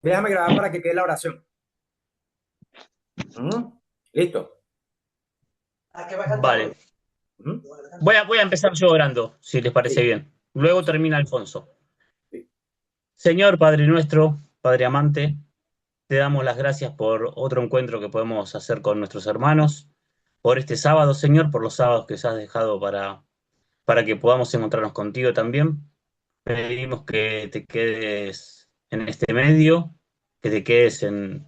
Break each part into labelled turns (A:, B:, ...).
A: Déjame grabar para que quede la oración. Ujú. Listo.
B: Vale,
A: Ujú.
B: voy a empezar yo orando, si les parece
A: Sí,
B: bien. Luego
A: sí,
B: termina Alfonso.
A: sí.
B: Señor Padre nuestro, Padre amante, te damos las gracias por otro encuentro que podemos hacer con nuestros hermanos, por este sábado, Señor, por los sábados que se has dejado para que podamos encontrarnos contigo también. Pedimos que te quedes en este medio, que te quedes en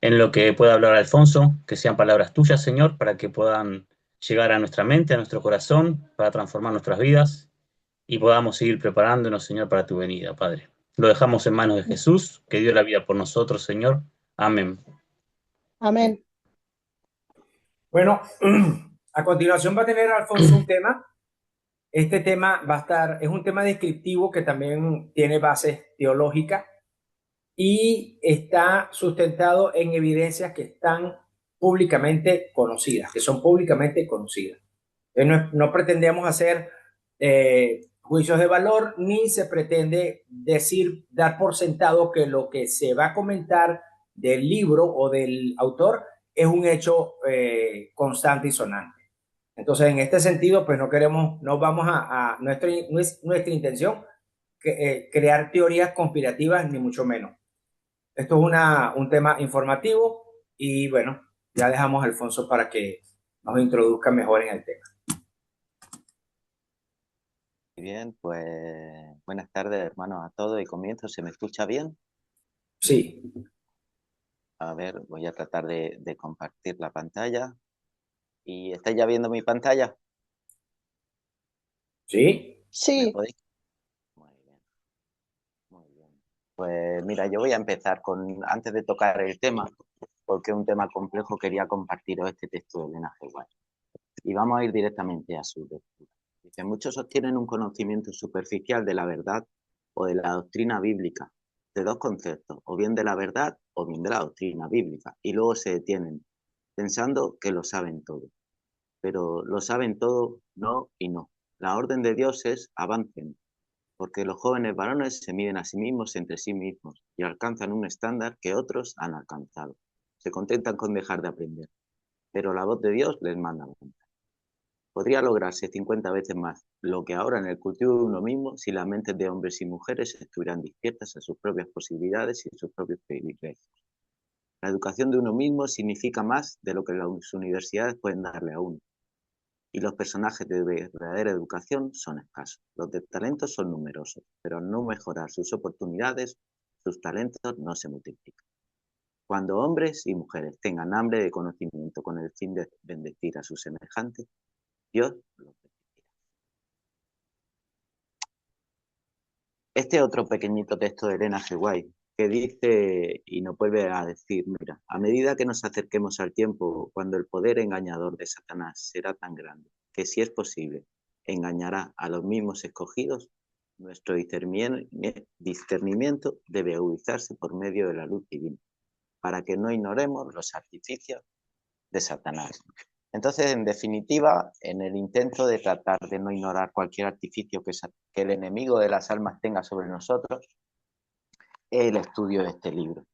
B: lo que pueda hablar Alfonso, que sean palabras tuyas, Señor, para que puedan llegar a nuestra mente, a nuestro corazón, para transformar nuestras vidas y podamos seguir preparándonos, Señor, para tu venida, Padre. Lo dejamos en manos de Jesús, que dio la vida por nosotros, Señor. Amén.
C: Amén.
A: Bueno, a continuación va a tener Alfonso un tema. Este tema va a estar, es un tema descriptivo que también tiene bases teológicas y está sustentado en evidencias que están públicamente conocidas, que son públicamente conocidas. No pretendemos hacer juicios de valor, ni se pretende decir, dar por sentado que lo que se va a comentar del libro o del autor es un hecho constante y sonante. Entonces, en este sentido, pues no queremos, no vamos no es nuestra intención crear teorías conspirativas, ni mucho menos. Esto es un tema informativo y bueno, ya dejamos a Alfonso para que nos introduzca mejor en el tema.
D: Bien, pues buenas tardes, hermanos, a todos y comienzo. ¿Se me escucha bien?
A: Sí,
D: A ver, voy a tratar de compartir la pantalla. ¿Y estáis ya viendo mi pantalla?
A: sí,
D: ¿Me
C: Sí,
D: podéis? Muy bien, muy bien. Pues mira, yo voy a empezar antes de tocar el tema, porque es un tema complejo, quería compartiros este texto de Elena G. White. Y vamos a ir directamente a su lectura. Dice, muchos sostienen un conocimiento superficial de la verdad o de la doctrina bíblica, de dos conceptos, o bien de la verdad o bien de la doctrina bíblica, y luego se detienen pensando que lo saben todo. Pero lo saben todo, no y no. La orden de Dios es avancen, porque los jóvenes varones se miden a sí mismos entre sí mismos y alcanzan un estándar que otros han alcanzado. Se contentan con dejar de aprender, pero la voz de Dios les manda avanzar. Podría lograrse 50 veces más lo que ahora en el cultivo de uno mismo si las mentes de hombres y mujeres estuvieran despiertas a sus propias posibilidades y sus propios privilegios. La educación de uno mismo significa más de lo que las universidades pueden darle a uno. Y los personajes de verdadera educación son escasos. Los de talentos son numerosos, pero al no mejorar sus oportunidades, sus talentos no se multiplican. Cuando hombres y mujeres tengan hambre de conocimiento con el fin de bendecir a sus semejantes, Dios los bendecirá. Este otro pequeñito texto de Elena G. White que dice y nos vuelve a decir, mira, a medida que nos acerquemos al tiempo cuando el poder engañador de Satanás será tan grande que si es posible engañará a los mismos escogidos, nuestro discernimiento debe agudizarse por medio de la luz divina, para que no ignoremos los artificios de Satanás. Entonces, en definitiva, en el intento de tratar de no ignorar cualquier artificio que el enemigo de las almas tenga sobre nosotros, es el estudio de este libro.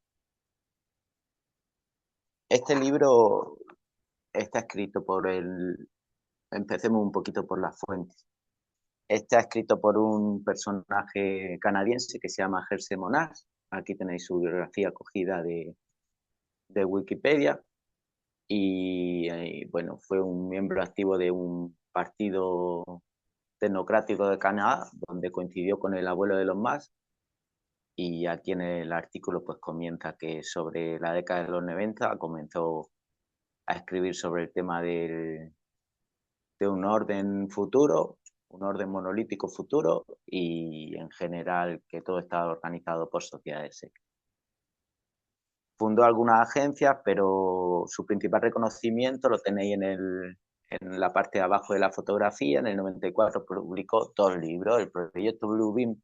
D: Este libro está escrito empecemos un poquito por las fuentes. Está escrito por un personaje canadiense que se llama Jerzy Monash. Aquí tenéis su biografía cogida de Wikipedia. Bueno, fue un miembro activo de un partido tecnocrático de Canadá, donde coincidió con el abuelo de Elon Musk. Y aquí en el artículo pues comienza que sobre la década de los 90 comenzó a escribir sobre el tema de un orden futuro, un orden monolítico futuro y en general que todo estaba organizado por sociedades secretas. Fundó algunas agencias, pero su principal reconocimiento lo tenéis en la parte de abajo de la fotografía. En el 94 publicó dos libros, el proyecto Bluebeam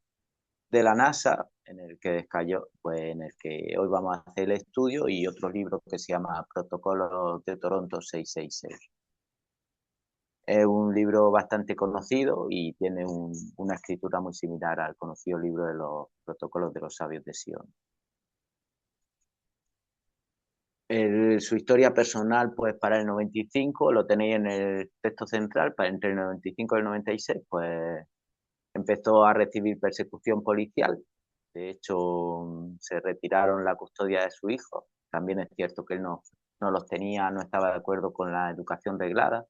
D: de la NASA, en el que descayó, pues en el que hoy vamos a hacer el estudio, y otro libro que se llama Protocolos de Toronto 666. Es un libro bastante conocido y tiene una escritura muy similar al conocido libro de los Protocolos de los Sabios de Sion. Su historia personal, pues para el 95, lo tenéis en el texto central, para entre el 95 y el 96, pues empezó a recibir persecución policial. De hecho, se retiraron la custodia de su hijo. También es cierto que él no los tenía, no estaba de acuerdo con la educación reglada.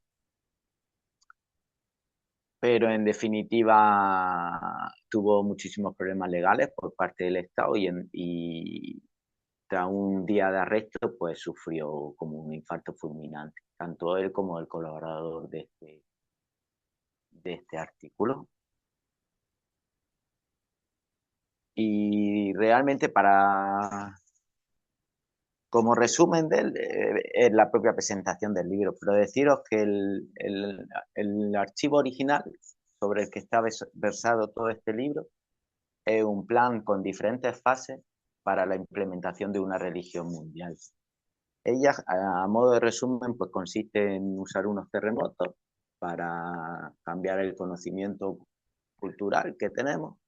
D: Pero en definitiva tuvo muchísimos problemas legales por parte del Estado y tras un día de arresto pues sufrió como un infarto fulminante, tanto él como el colaborador de este artículo. Y realmente como resumen de él, es la propia presentación del libro, pero deciros que el archivo original sobre el que está versado todo este libro es un plan con diferentes fases para la implementación de una religión mundial. Ella, a modo de resumen, pues consiste en usar unos terremotos para cambiar el conocimiento cultural que tenemos.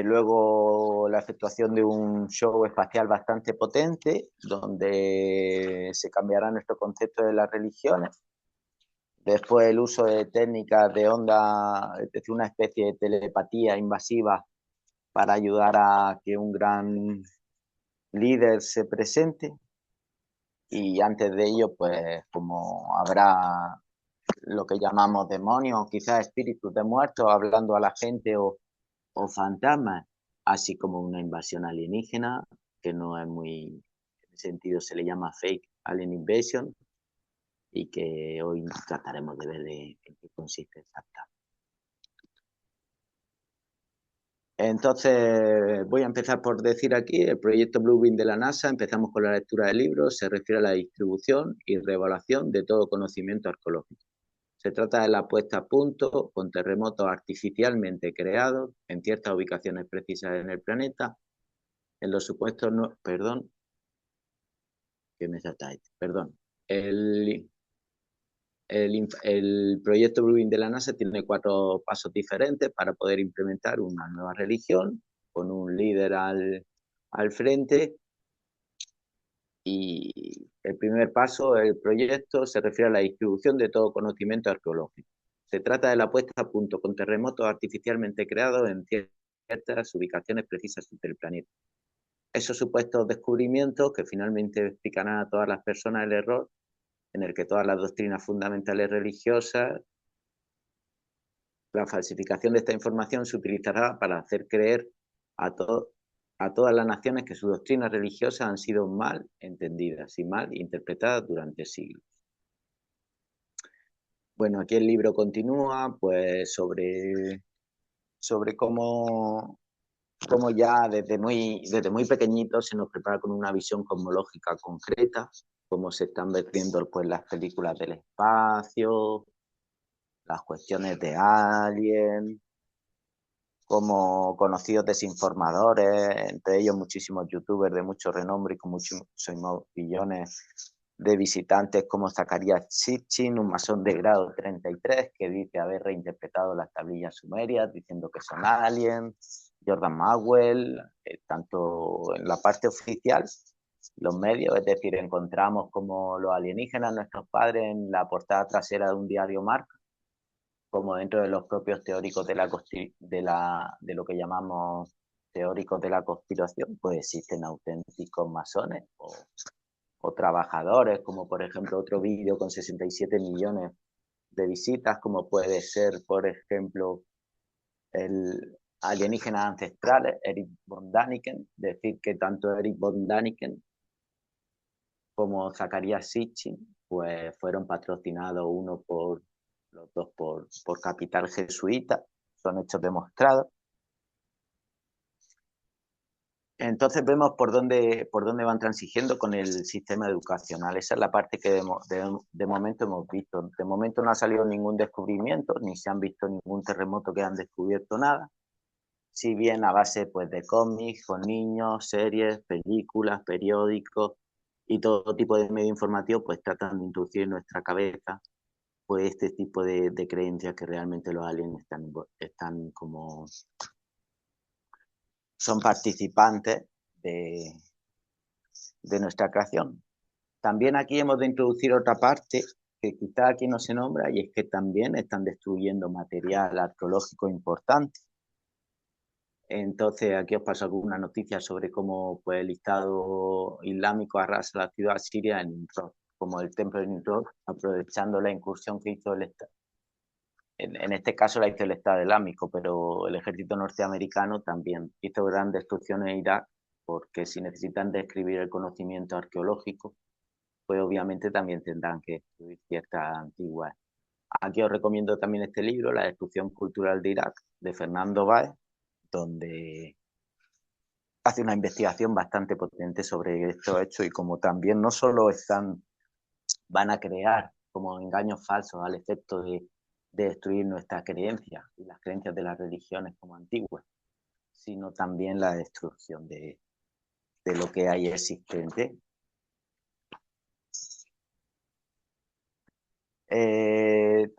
D: Luego la efectuación de un show espacial bastante potente, donde se cambiará nuestro concepto de las religiones. Después el uso de técnicas de onda, es decir, una especie de telepatía invasiva para ayudar a que un gran líder se presente. Y antes de ello, pues como habrá lo que llamamos demonios, quizás espíritus de muertos hablando a la gente o fantasmas, así como una invasión alienígena, que no es muy, en ese sentido se le llama fake alien invasion, y que hoy trataremos de ver en qué consiste exactamente. Entonces, voy a empezar por decir aquí, el proyecto Bluebeam de la NASA, empezamos con la lectura del libro, se refiere a la distribución y reevaluación de todo conocimiento arqueológico. Se trata de la puesta a punto con terremotos artificialmente creados en ciertas ubicaciones precisas en el planeta, en los supuestos, no, perdón, que me saltáis, perdón, el proyecto Bluebeam de la NASA tiene 4 pasos diferentes para poder implementar una nueva religión con un líder al frente. Y el primer paso del proyecto se refiere a la distribución de todo conocimiento arqueológico. Se trata de la puesta a punto con terremotos artificialmente creados en ciertas ubicaciones precisas del planeta. Esos supuestos descubrimientos que finalmente explicarán a todas las personas el error en el que todas las doctrinas fundamentales religiosas, la falsificación de esta información se utilizará para hacer creer a todas las naciones que sus doctrinas religiosas han sido mal entendidas y mal interpretadas durante siglos. Bueno, aquí el libro continúa pues sobre cómo ya desde muy pequeñito se nos prepara con una visión cosmológica concreta, cómo se están vertiendo pues las películas del espacio, las cuestiones de Alien, como conocidos desinformadores, entre ellos muchísimos youtubers de mucho renombre y con muchísimos millones de visitantes, como Zacarías Sitchin, un masón de grado 33 que dice haber reinterpretado las tablillas sumerias diciendo que son aliens, Jordan Maxwell, tanto en la parte oficial, los medios, es decir, encontramos como los alienígenas, nuestros padres, en la portada trasera de un diario Marca, como dentro de los propios teóricos de lo que llamamos teóricos de la conspiración, pues existen auténticos masones o trabajadores, como por ejemplo otro vídeo con 67 millones de visitas, como puede ser, por ejemplo, el alienígenas ancestrales, Eric von Daniken, decir que tanto Eric von Daniken como Zacarías Sitchin pues fueron patrocinados los dos por capital jesuita, son hechos demostrados. Entonces vemos por dónde van transigiendo con el sistema educacional. Esa es la parte que de momento hemos visto. De momento no ha salido ningún descubrimiento, ni se han visto ningún terremoto que han descubierto nada. Si bien a base pues, de cómics con niños, series, películas, periódicos y todo tipo de medio informativo, pues tratan de introducir en nuestra cabeza pues este tipo de creencias que realmente los aliens son participantes de de nuestra creación. También aquí hemos de introducir otra parte que quizá aquí no se nombra, y es que también están destruyendo material arqueológico importante. Entonces aquí os paso alguna noticia sobre cómo pues, el Estado Islámico arrasa la ciudad siria en Nimrod, como el templo de Nimrod, aprovechando la incursión que hizo el Estado. En este caso la hizo el Estado Islámico, pero el ejército norteamericano también hizo gran destrucción en Irak, porque si necesitan describir el conocimiento arqueológico, pues obviamente también tendrán que destruir ciertas antiguas. Aquí os recomiendo también este libro, La destrucción cultural de Irak, de Fernando Báez, donde hace una investigación bastante potente sobre estos hechos y como también no solo van a crear como engaños falsos al efecto de destruir nuestras creencias y las creencias de las religiones como antiguas, sino también la destrucción de lo que hay existente.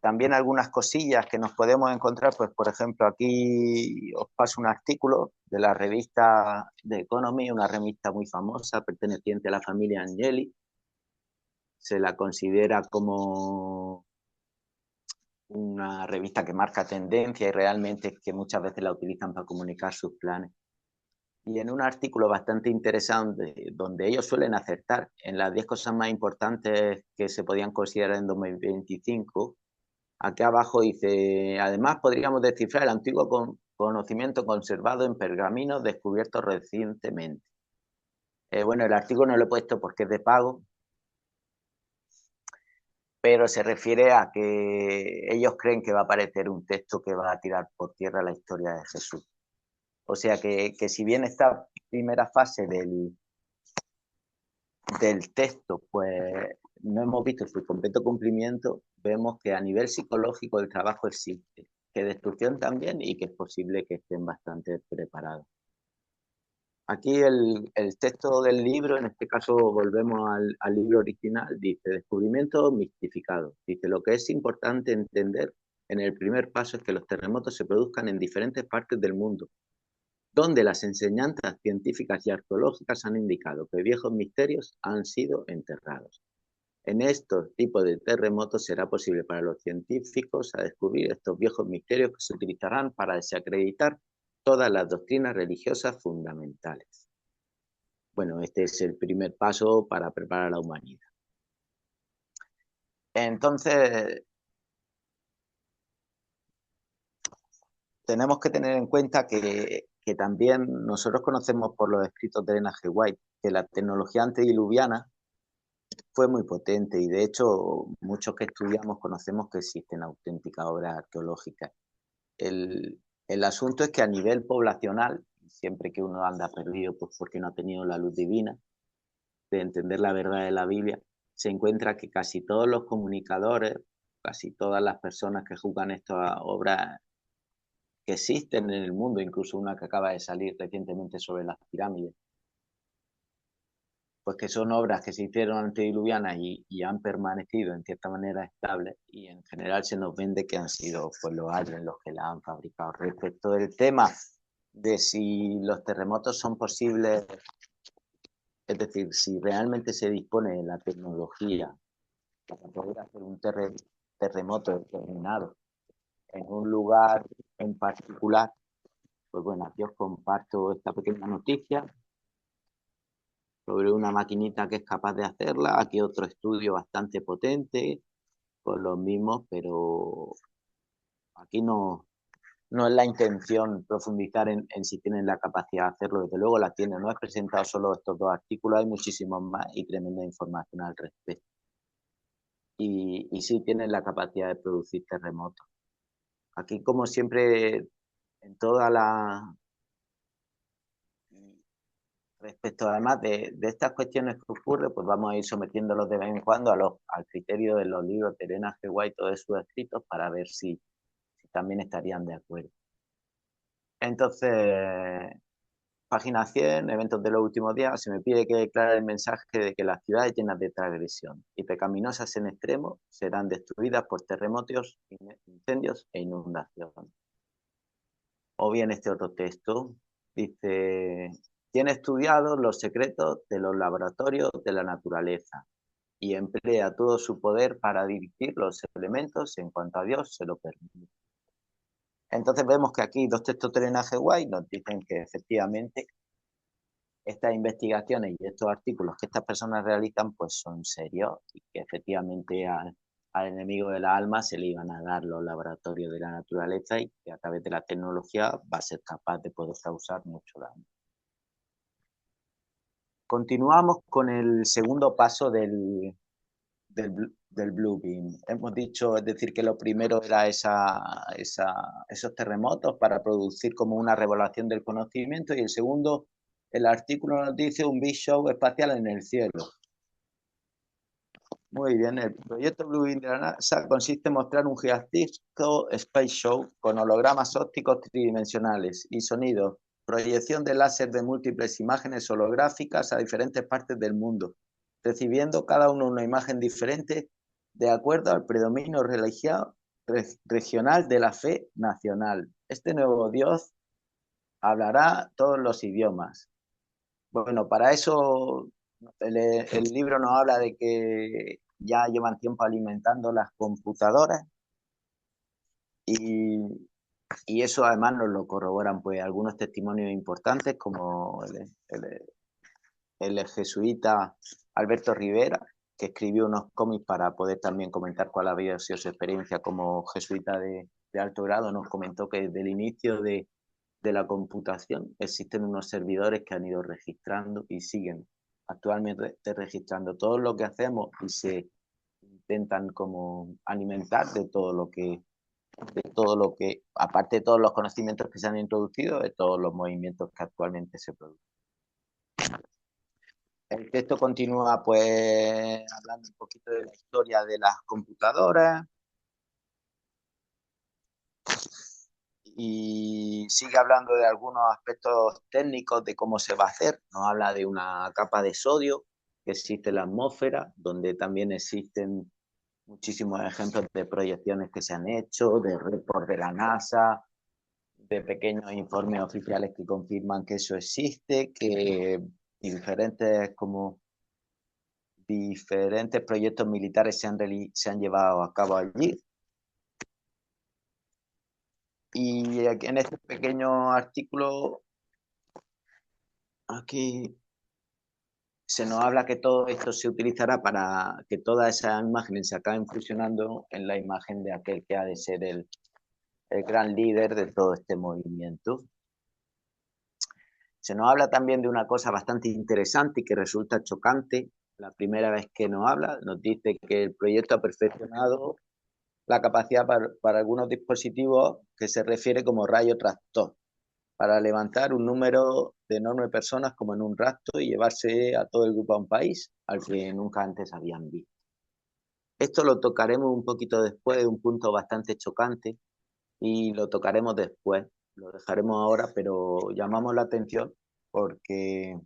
D: También algunas cosillas que nos podemos encontrar, pues por ejemplo aquí os paso un artículo de la revista The Economy, una revista muy famosa perteneciente a la familia Angeli. Se la considera como una revista que marca tendencia y realmente que muchas veces la utilizan para comunicar sus planes. Y en un artículo bastante interesante, donde ellos suelen acertar en las 10 cosas más importantes que se podían considerar en 2025, aquí abajo dice, además podríamos descifrar el antiguo conocimiento conservado en pergaminos descubiertos recientemente. Bueno, el artículo no lo he puesto porque es de pago, pero se refiere a que ellos creen que va a aparecer un texto que va a tirar por tierra la historia de Jesús. O sea que si bien esta primera fase del texto, pues no hemos visto su completo cumplimiento, vemos que a nivel psicológico el trabajo existe, que destrucción también y que es posible que estén bastante preparados. Aquí el texto del libro, en este caso volvemos al libro original, dice descubrimiento mistificado. Dice lo que es importante entender en el primer paso es que los terremotos se produzcan en diferentes partes del mundo, donde las enseñanzas científicas y arqueológicas han indicado que viejos misterios han sido enterrados. En estos tipos de terremotos será posible para los científicos a descubrir estos viejos misterios que se utilizarán para desacreditar todas las doctrinas religiosas fundamentales. Bueno, este es el primer paso para preparar a la humanidad. Entonces, tenemos que tener en cuenta que también nosotros conocemos por los escritos de Elena G. White que la tecnología antediluviana fue muy potente y de hecho muchos que estudiamos conocemos que existen auténticas obras arqueológicas. El asunto es que a nivel poblacional, siempre que uno anda perdido pues porque no ha tenido la luz divina de entender la verdad de la Biblia, se encuentra que casi todos los comunicadores, casi todas las personas que juzgan estas obras que existen en el mundo, incluso una que acaba de salir recientemente sobre las pirámides, pues que son obras que se hicieron antediluvianas y han permanecido en cierta manera estables y en general se nos vende que han sido pues los aliens los que la han fabricado. Respecto del tema de si los terremotos son posibles, es decir, si realmente se dispone de la tecnología para poder hacer un terremoto determinado en un lugar en particular, pues bueno, aquí os comparto esta pequeña noticia sobre una maquinita que es capaz de hacerla. Aquí otro estudio bastante potente con los mismos, pero aquí no es la intención profundizar en si tienen la capacidad de hacerlo. Desde luego la tienen. No he presentado solo estos dos artículos, hay muchísimos más y tremenda información al respecto. Y sí tienen la capacidad de producir terremotos. Aquí, como siempre, en toda la... Respecto además de estas cuestiones que ocurren, pues vamos a ir sometiéndolos de vez en cuando al criterio de los libros de Elena G. White, todos sus escritos, para ver si también estarían de acuerdo. Entonces, página 100, eventos de los últimos días, se me pide que declare el mensaje de que las ciudades llenas de transgresión y pecaminosas en extremo serán destruidas por terremotos, incendios e inundaciones. O bien este otro texto dice, tiene estudiados los secretos de los laboratorios de la naturaleza y emplea todo su poder para dirigir los elementos en cuanto a Dios se lo permite. Entonces vemos que aquí dos textos de Elena White nos dicen que efectivamente estas investigaciones y estos artículos que estas personas realizan pues son serios y que efectivamente al enemigo de la alma se le iban a dar los laboratorios de la naturaleza y que a través de la tecnología va a ser capaz de poder causar mucho daño. Continuamos con el segundo paso del Blue Beam. Hemos dicho, es decir, que lo primero era esos terremotos para producir como una revelación del conocimiento y el segundo, el artículo nos dice un Big Show espacial en el cielo. Muy bien, el proyecto Blue Beam de la NASA consiste en mostrar un gigantesco Space Show con hologramas ópticos tridimensionales y sonidos, proyección de láser de múltiples imágenes holográficas a diferentes partes del mundo, recibiendo cada uno una imagen diferente de acuerdo al predominio regional de la fe nacional. Este nuevo Dios hablará todos los idiomas. Bueno, para eso el libro nos habla de que ya llevan tiempo alimentando las computadoras y eso además nos lo corroboran pues algunos testimonios importantes como el jesuita Alberto Rivera, que escribió unos cómics para poder también comentar cuál había sido su experiencia como jesuita de alto grado. Nos comentó que desde el inicio de la computación existen unos servidores que han ido registrando y siguen actualmente registrando todo lo que hacemos y se intentan como alimentar de todo lo que, aparte de todos los conocimientos que se han introducido, de todos los movimientos que actualmente se producen. El texto continúa pues hablando un poquito de la historia de las computadoras y sigue hablando de algunos aspectos técnicos de cómo se va a hacer. Nos habla de una capa de sodio que existe en la atmósfera, donde también existen muchísimos ejemplos de proyecciones que se han hecho, de reports de la NASA, de pequeños informes oficiales que confirman que eso existe, que diferentes proyectos militares se han llevado a cabo allí. Y en este pequeño artículo, aquí se nos habla que todo esto se utilizará para que todas esas imágenes se acaben fusionando en la imagen de aquel que ha de ser el gran líder de todo este movimiento. Se nos habla también de una cosa bastante interesante y que resulta chocante. La primera vez que nos habla, nos dice que el proyecto ha perfeccionado la capacidad para algunos dispositivos que se refiere como rayo tractor, para levantar un número de enormes personas como en un rapto y llevarse a todo el grupo a un país al que nunca antes habían visto. Esto lo tocaremos un poquito después, de un punto bastante chocante, y lo tocaremos después. Lo dejaremos ahora, pero llamamos la atención porque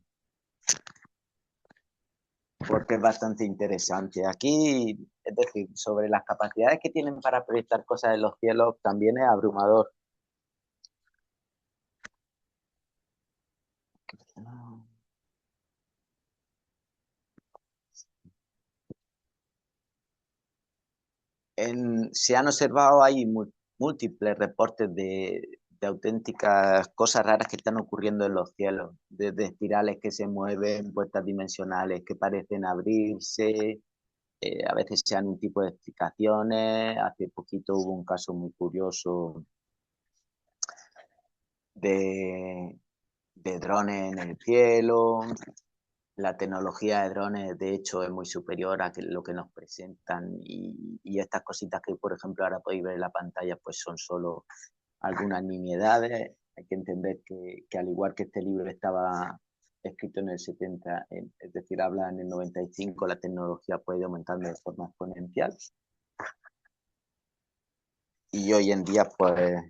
D: es bastante interesante. Aquí, es decir, sobre las capacidades que tienen para proyectar cosas en los cielos también es abrumador. Se han observado ahí múltiples reportes de auténticas cosas raras que están ocurriendo en los cielos, desde espirales que se mueven, puertas dimensionales que parecen abrirse, a veces sean un tipo de explicaciones. Hace poquito hubo un caso muy curioso de drones en el cielo. La tecnología de drones, de hecho, es muy superior a lo que nos presentan y estas cositas que, por ejemplo, ahora podéis ver en la pantalla, pues son solo algunas nimiedades. Hay que entender que al igual que este libro estaba escrito en el 70, es decir, habla en el 95, la tecnología puede ir aumentando de forma exponencial. Y hoy en día, pues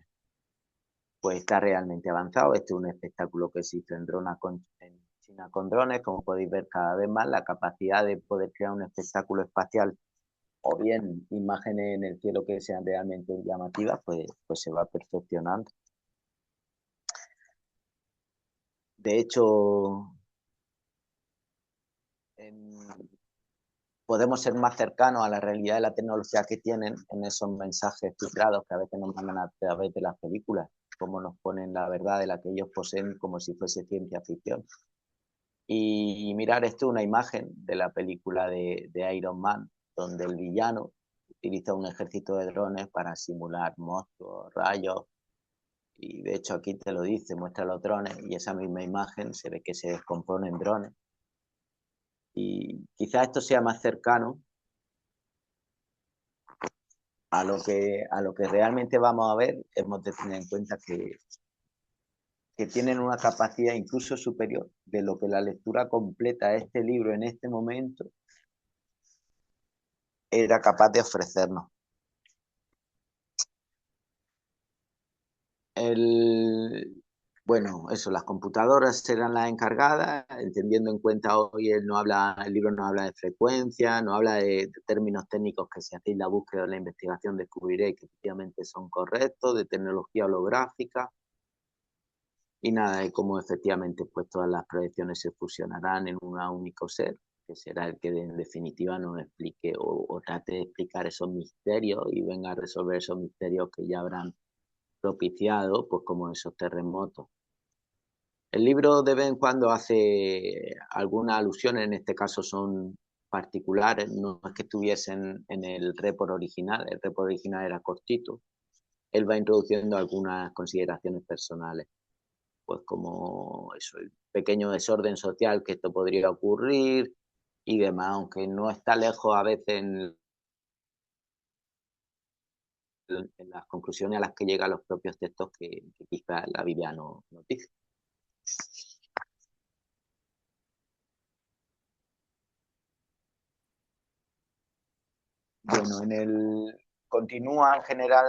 D: está realmente avanzado. Este es un espectáculo que se hizo en China con drones. Como podéis ver, cada vez más la capacidad de poder crear un espectáculo espacial o bien imágenes en el cielo que sean realmente llamativas, pues se va perfeccionando. De hecho, podemos ser más cercanos a la realidad de la tecnología que tienen en esos mensajes filtrados que a veces nos mandan a través de las películas, como nos ponen la verdad de la que ellos poseen como si fuese ciencia ficción. Y mirar esto, una imagen de la película de Iron Man, donde el villano utiliza un ejército de drones para simular monstruos, rayos, y de hecho aquí te lo dice, muestra los drones y esa misma imagen se ve que se descomponen drones. Y quizás esto sea más cercano a lo que realmente vamos a ver. Hemos de tener en cuenta que tienen una capacidad incluso superior de lo que la lectura completa de este libro en este momento era capaz de ofrecernos. Bueno, eso, las computadoras serán las encargadas, entendiendo en cuenta hoy el libro no habla de frecuencia, no habla de términos técnicos que si hacéis la búsqueda o la investigación descubriréis que efectivamente son correctos, de tecnología holográfica y nada, de cómo efectivamente pues todas las proyecciones se fusionarán en un único ser, que será el que en definitiva nos explique o trate de explicar esos misterios y venga a resolver esos misterios que ya habrán propiciado, pues como esos terremotos. El libro de vez en cuando hace algunas alusiones, en este caso son particulares, no es que estuviesen en el report original era cortito. Él va introduciendo algunas consideraciones personales, pues como eso, el pequeño desorden social que esto podría ocurrir y demás, aunque no está lejos a veces en las conclusiones a las que llegan los propios textos que quizás la Biblia no dice. Bueno, continúa en general,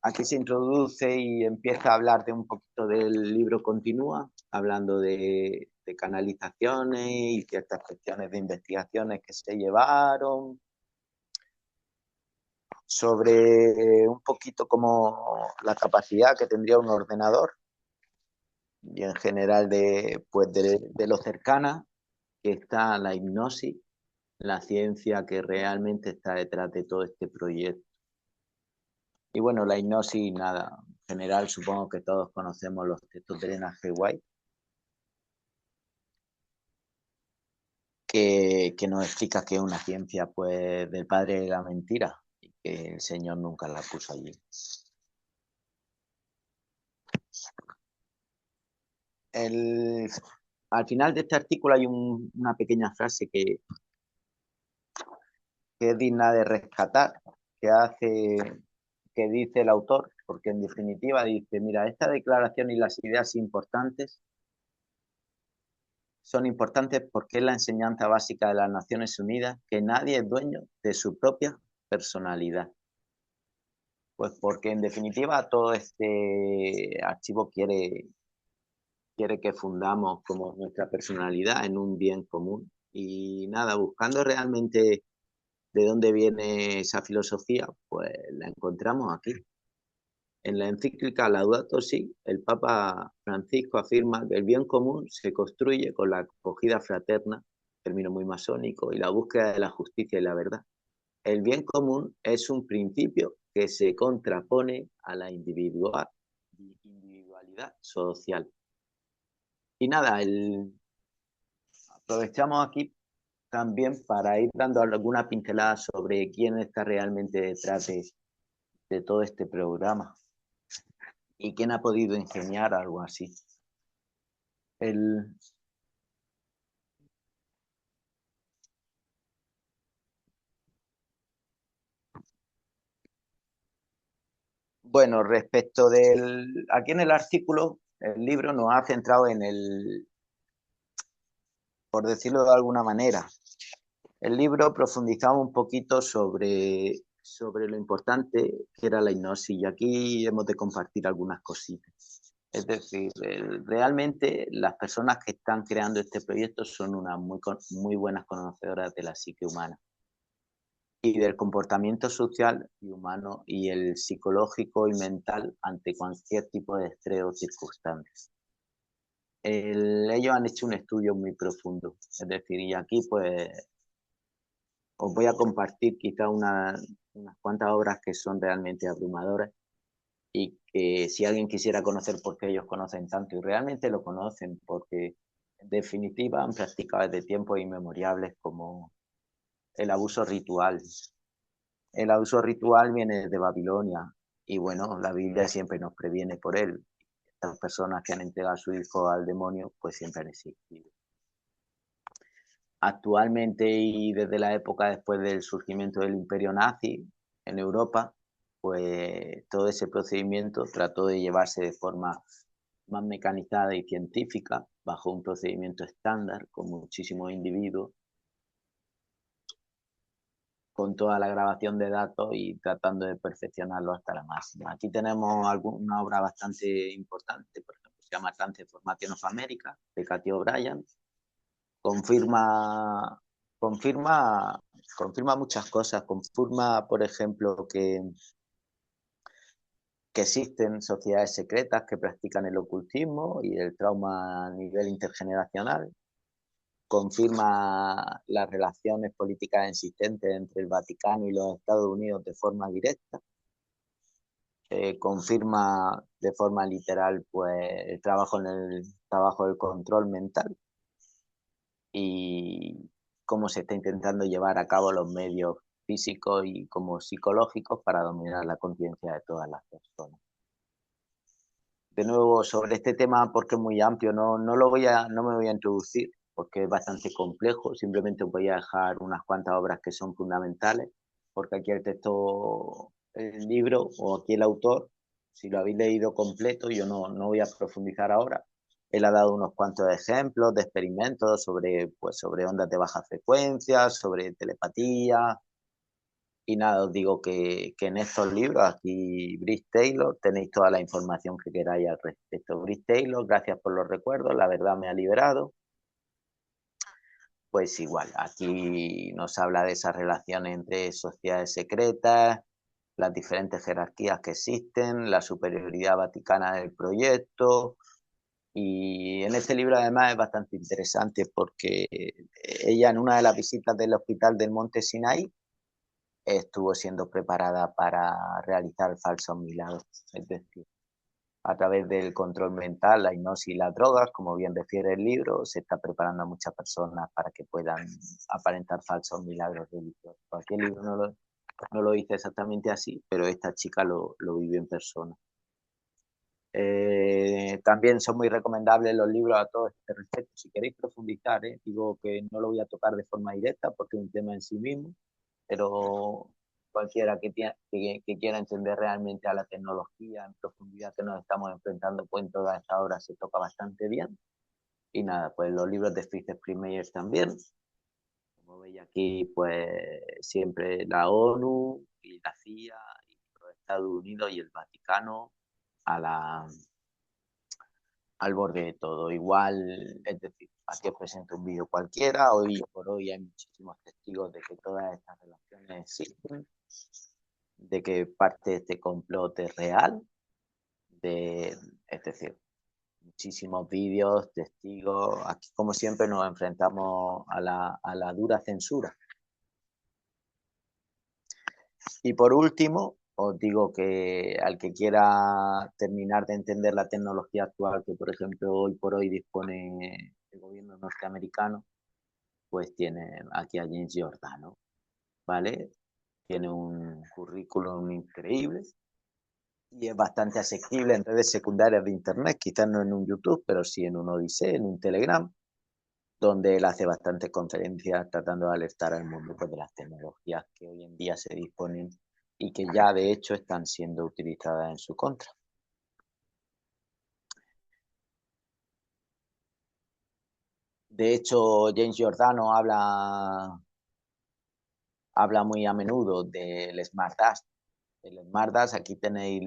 D: aquí se introduce y empieza a hablar de un poquito del libro Continúa, hablando de canalizaciones y ciertas cuestiones de investigaciones que se llevaron, sobre un poquito como la capacidad que tendría un ordenador y en general de lo cercana que está la hipnosis, la ciencia que realmente está detrás de todo este proyecto. Y bueno, la hipnosis, nada, en general supongo que todos conocemos los textos de Elena G. White, que nos explica que es una ciencia pues del padre de la mentira y que el Señor nunca la puso allí. Al final de este artículo hay una pequeña frase que es digna de rescatar, que dice el autor, porque en definitiva dice, mira, esta declaración y las ideas importantes son importantes porque es la enseñanza básica de las Naciones Unidas, que nadie es dueño de su propia personalidad. Pues porque en definitiva todo este archivo quiere que fundamos como nuestra personalidad en un bien común. Y nada, buscando realmente de dónde viene esa filosofía, pues la encontramos aquí. En la encíclica Laudato Si, el Papa Francisco afirma que el bien común se construye con la acogida fraterna, término muy masónico, y la búsqueda de la justicia y la verdad. El bien común es un principio que se contrapone a la individualidad social. Y nada, aprovechamos aquí también para ir dando alguna pincelada sobre quién está realmente detrás de todo este programa y quién ha podido enseñar algo así. Bueno, respecto aquí en el artículo, el libro nos ha centrado por decirlo de alguna manera, el libro profundizaba un poquito sobre lo importante que era la hipnosis y aquí hemos de compartir algunas cositas. Es decir, realmente las personas que están creando este proyecto son unas muy buenas conocedoras de la psique humana y del comportamiento social y humano y el psicológico y mental ante cualquier tipo de estrés o circunstancias. ellos han hecho un estudio muy profundo. Es decir, y aquí pues os voy a compartir quizá unas cuantas obras que son realmente abrumadoras y que si alguien quisiera conocer por qué ellos conocen tanto, y realmente lo conocen porque en definitiva han practicado desde tiempos inmemoriales como el abuso ritual. El abuso ritual viene de Babilonia y bueno, la Biblia siempre nos previene por él. Estas personas que han entregado a su hijo al demonio pues siempre han existido. Actualmente y desde la época después del surgimiento del imperio nazi en Europa, pues todo ese procedimiento trató de llevarse de forma más mecanizada y científica, bajo un procedimiento estándar, con muchísimos individuos, con toda la grabación de datos y tratando de perfeccionarlo hasta la máxima. Aquí tenemos una obra bastante importante, por ejemplo, se llama Transformation of America, de Cathy O'Brien. Confirma muchas cosas. Confirma, por ejemplo, que existen sociedades secretas que practican el ocultismo y el trauma a nivel intergeneracional. Confirma las relaciones políticas existentes entre el Vaticano y los Estados Unidos de forma directa. Confirma de forma literal pues, el trabajo del control mental y cómo se está intentando llevar a cabo los medios físicos y como psicológicos para dominar la conciencia de todas las personas. De nuevo, sobre este tema, porque es muy amplio, no me voy a introducir porque es bastante complejo, simplemente voy a dejar unas cuantas obras que son fundamentales, porque aquí el texto, el libro o aquí el autor, si lo habéis leído completo, yo no voy a profundizar ahora. Él ha dado unos cuantos ejemplos de experimentos sobre ondas de baja frecuencia, sobre telepatía. Y nada, os digo que en estos libros, aquí Bridge Taylor, tenéis toda la información que queráis al respecto. Bridge Taylor, gracias por los recuerdos, la verdad me ha liberado. Pues igual, aquí nos habla de esas relaciones entre sociedades secretas, las diferentes jerarquías que existen, la superioridad vaticana del proyecto. Y en este libro además es bastante interesante porque ella en una de las visitas del hospital del Monte Sinai estuvo siendo preparada para realizar falsos milagros, es decir, a través del control mental, la hipnosis y las drogas, como bien refiere el libro, se está preparando a muchas personas para que puedan aparentar falsos milagros religiosos. Cualquier libro no lo dice exactamente así, pero esta chica lo vivió en persona. También son muy recomendables los libros a todo este respecto. Si queréis profundizar, digo que no lo voy a tocar de forma directa porque es un tema en sí mismo, pero cualquiera que quiera entender realmente a la tecnología en profundidad que nos estamos enfrentando, pues en toda esta obra se toca bastante bien. Y nada, pues los libros de Fritz Springmeier también. Como veis aquí, pues siempre la ONU y la CIA y los Estados Unidos y el Vaticano al borde de todo. Igual, es decir, aquí os presento un vídeo cualquiera, hoy por hoy hay muchísimos testigos de que todas estas relaciones existen, de que parte de este complot es real, es decir, muchísimos vídeos, testigos. Aquí, como siempre, nos enfrentamos a la dura censura. Y por último, os digo que al que quiera terminar de entender la tecnología actual, que por ejemplo hoy por hoy dispone el gobierno norteamericano, pues tiene aquí a James Giordano, ¿vale? Tiene un currículum increíble y es bastante asequible en redes secundarias de internet, quizás no en un YouTube, pero sí en un Odisea, en un Telegram, donde él hace bastantes conferencias tratando de alertar al mundo pues, de las tecnologías que hoy en día se disponen y que ya de hecho están siendo utilizadas en su contra. De hecho, James Giordano habla muy a menudo del SmartDAST. El SmartDAST, aquí tenéis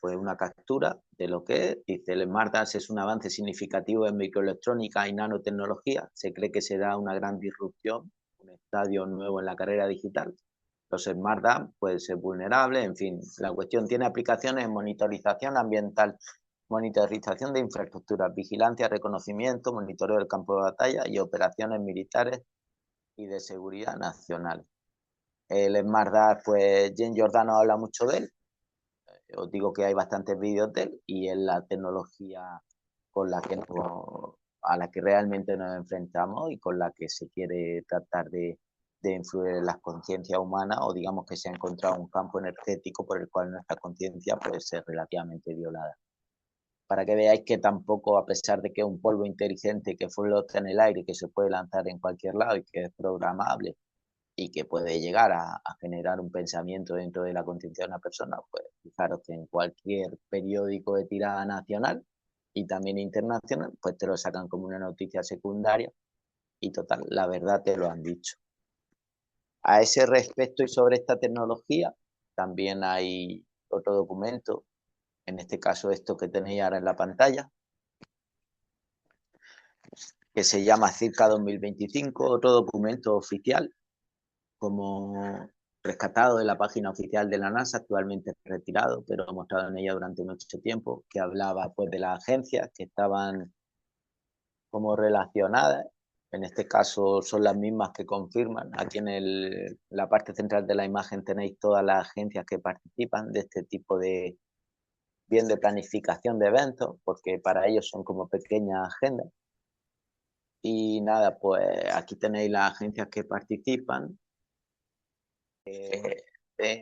D: pues una captura de lo que es. Dice, el SmartDAST es un avance significativo en microelectrónica y nanotecnología. Se cree que será una gran disrupción, un estadio nuevo en la carrera digital. Los SmartDAST pueden ser vulnerables, en fin, la cuestión tiene aplicaciones en monitorización ambiental monitorización de infraestructuras, vigilancia, reconocimiento, monitoreo del campo de batalla y operaciones militares y de seguridad nacional. El Smart Dart, pues Jen Giordano habla mucho de él. Os digo que hay bastantes vídeos de él y es la tecnología con la que a la que realmente nos enfrentamos y con la que se quiere tratar de influir en las conciencias humanas, o digamos que se ha encontrado un campo energético por el cual nuestra conciencia puede ser relativamente violada. Para que veáis que tampoco, a pesar de que es un polvo inteligente que flota en el aire, que se puede lanzar en cualquier lado y que es programable y que puede llegar a generar un pensamiento dentro de la conciencia de una persona, pues fijaros que en cualquier periódico de tirada nacional y también internacional, pues te lo sacan como una noticia secundaria y total, la verdad te lo han dicho. A ese respecto y sobre esta tecnología, también hay otro documento, en este caso esto que tenéis ahora en la pantalla, que se llama Circa 2025, otro documento oficial, como rescatado de la página oficial de la NASA, actualmente retirado, pero mostrado en ella durante mucho tiempo, que hablaba pues de las agencias que estaban como relacionadas. En este caso son las mismas que confirman. Aquí en la parte central de la imagen tenéis todas las agencias que participan de este tipo de bien de planificación de eventos, porque para ellos son como pequeñas agendas. Y nada, pues aquí tenéis las agencias que participan.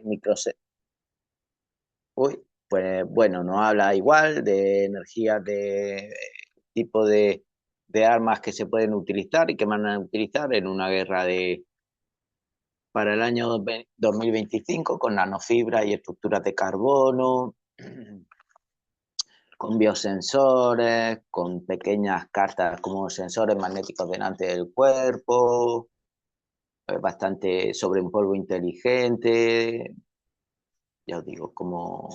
D: Microsoft. Uy, pues bueno, nos habla igual de energías de tipo de armas que se pueden utilizar y que van a utilizar en una guerra para el año 2025 con nanofibra y estructuras de carbono, con biosensores, con pequeñas cartas como sensores magnéticos delante del cuerpo, bastante sobre un polvo inteligente. Ya os digo, como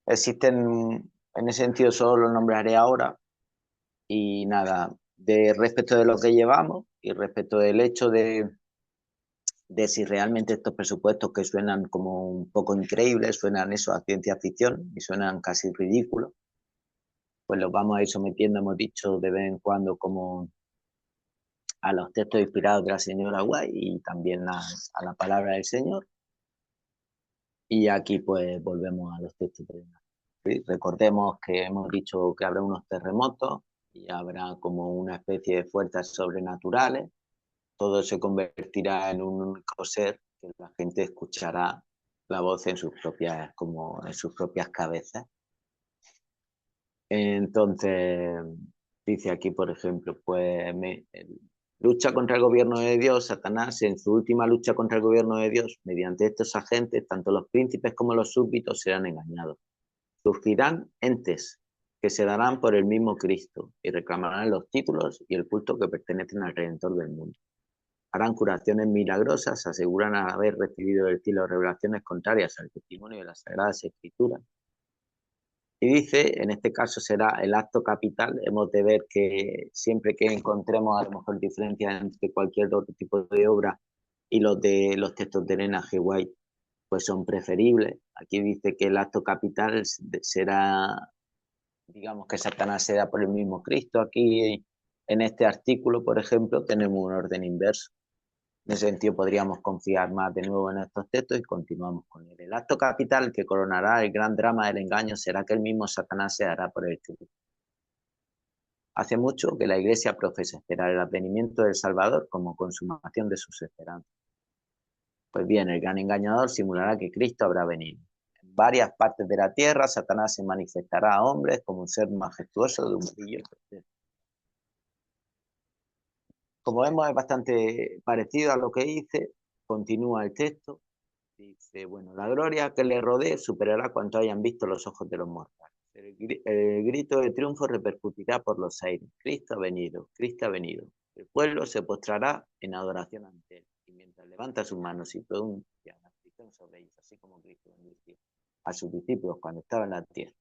D: existen en ese sentido, solo los nombraré ahora. Y nada, respecto de lo que llevamos y respecto del hecho de si realmente estos presupuestos que suenan como un poco increíbles, suenan eso a ciencia ficción y suenan casi ridículos, pues los vamos a ir sometiendo, hemos dicho, de vez en cuando como a los textos inspirados de la señora White y también a la palabra del Señor. Y aquí pues volvemos a los textos de ¿sí? Recordemos que hemos dicho que habrá unos terremotos y habrá como una especie de fuerzas sobrenaturales. Todo se convertirá en un único ser que la gente escuchará la voz en sus propias, como en sus propias cabezas. Entonces, dice aquí, por ejemplo, pues lucha contra el gobierno de Dios, Satanás, en su última lucha contra el gobierno de Dios, mediante estos agentes, tanto los príncipes como los súbditos serán engañados. Surgirán entes que se darán por el mismo Cristo y reclamarán los títulos y el culto que pertenecen al Redentor del mundo. Harán curaciones milagrosas, aseguran haber recibido del cielo revelaciones contrarias al testimonio de las Sagradas Escrituras. Y dice, en este caso será el acto capital. Hemos de ver que siempre que encontremos a lo mejor diferencias entre cualquier otro tipo de obra y los de los textos de Elena G. White, pues son preferibles. Aquí dice que el acto capital será, digamos que Satanás será por el mismo Cristo. Aquí en este artículo, por ejemplo, tenemos un orden inverso. En ese sentido podríamos confiar más de nuevo en estos textos y continuamos con él. El acto capital que coronará el gran drama del engaño será que el mismo Satanás se hará por el Cristo. Hace mucho que la Iglesia profesa esperar el advenimiento del Salvador como consumación de sus esperanzas. Pues bien, el gran engañador simulará que Cristo habrá venido. En varias partes de la tierra, Satanás se manifestará a hombres como un ser majestuoso de un brillo perfecto. Como vemos, es bastante parecido a lo que dice. Continúa el texto. Dice, bueno, la gloria que le rodee superará cuanto hayan visto los ojos de los mortales. El grito de triunfo repercutirá por los aires. Cristo ha venido, Cristo ha venido. El pueblo se postrará en adoración ante él. Y mientras levanta sus manos y pronuncia una bendición sobre ellos, así como Cristo bendició a sus discípulos cuando estaba en la tierra.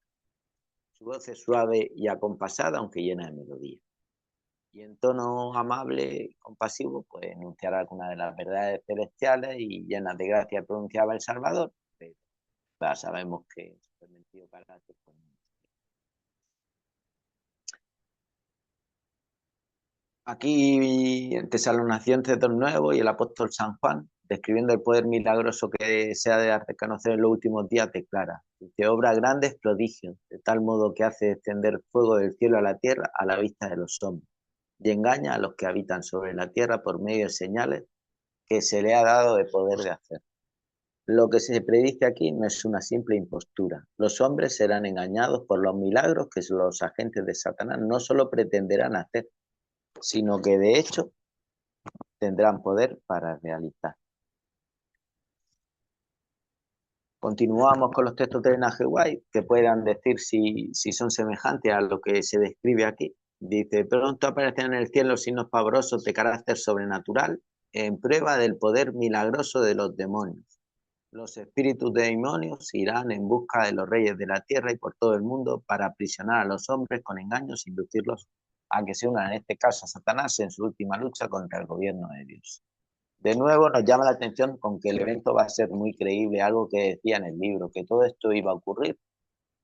D: Su voz es suave y acompasada, aunque llena de melodía. Y en tono amable, compasivo, pues enunciará algunas de las verdades celestiales y llenas de gracia pronunciaba el Salvador. Pero sabemos que su permitido carácter pues, Aquí en Tesalonicenses 2:9 y el apóstol San Juan, describiendo el poder milagroso que se ha de hacer conocer en los últimos días, declara que obra grandes prodigios, de tal modo que hace descender fuego del cielo a la tierra a la vista de los hombres, y engaña a los que habitan sobre la tierra por medio de señales que se le ha dado de poder de hacer. Lo que se predice aquí no es una simple impostura. Los hombres serán engañados por los milagros que los agentes de Satanás no solo pretenderán hacer, sino que de hecho tendrán poder para realizar. Continuamos con los textos de N.G. White que puedan decir si son semejantes a lo que se describe aquí. Dice, pronto aparecerán en el cielo signos pavorosos de carácter sobrenatural en prueba del poder milagroso de los demonios. Los espíritus de demonios irán en busca de los reyes de la tierra y por todo el mundo para aprisionar a los hombres con engaños e inducirlos a que se unan, en este caso a Satanás, en su última lucha contra el gobierno de Dios. De nuevo nos llama la atención con que el evento va a ser muy creíble, algo que decía en el libro, que todo esto iba a ocurrir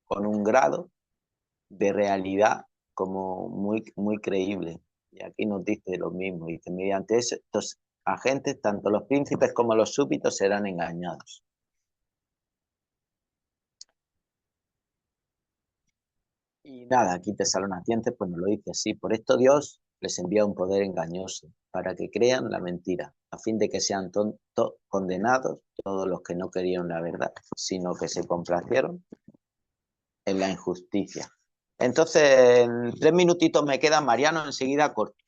D: con un grado de realidad como muy creíble. Y aquí nos dice lo mismo, dice, mediante estos agentes, tanto los príncipes como los súbditos serán engañados. Y nada, aquí Tesalonicenses pues nos lo dice así, por esto Dios les envía un poder engañoso para que crean la mentira, a fin de que sean condenados todos los que no querían la verdad, sino que se complacieron en la injusticia. Entonces, en 3 minutitos me quedan, Mariano, enseguida corto.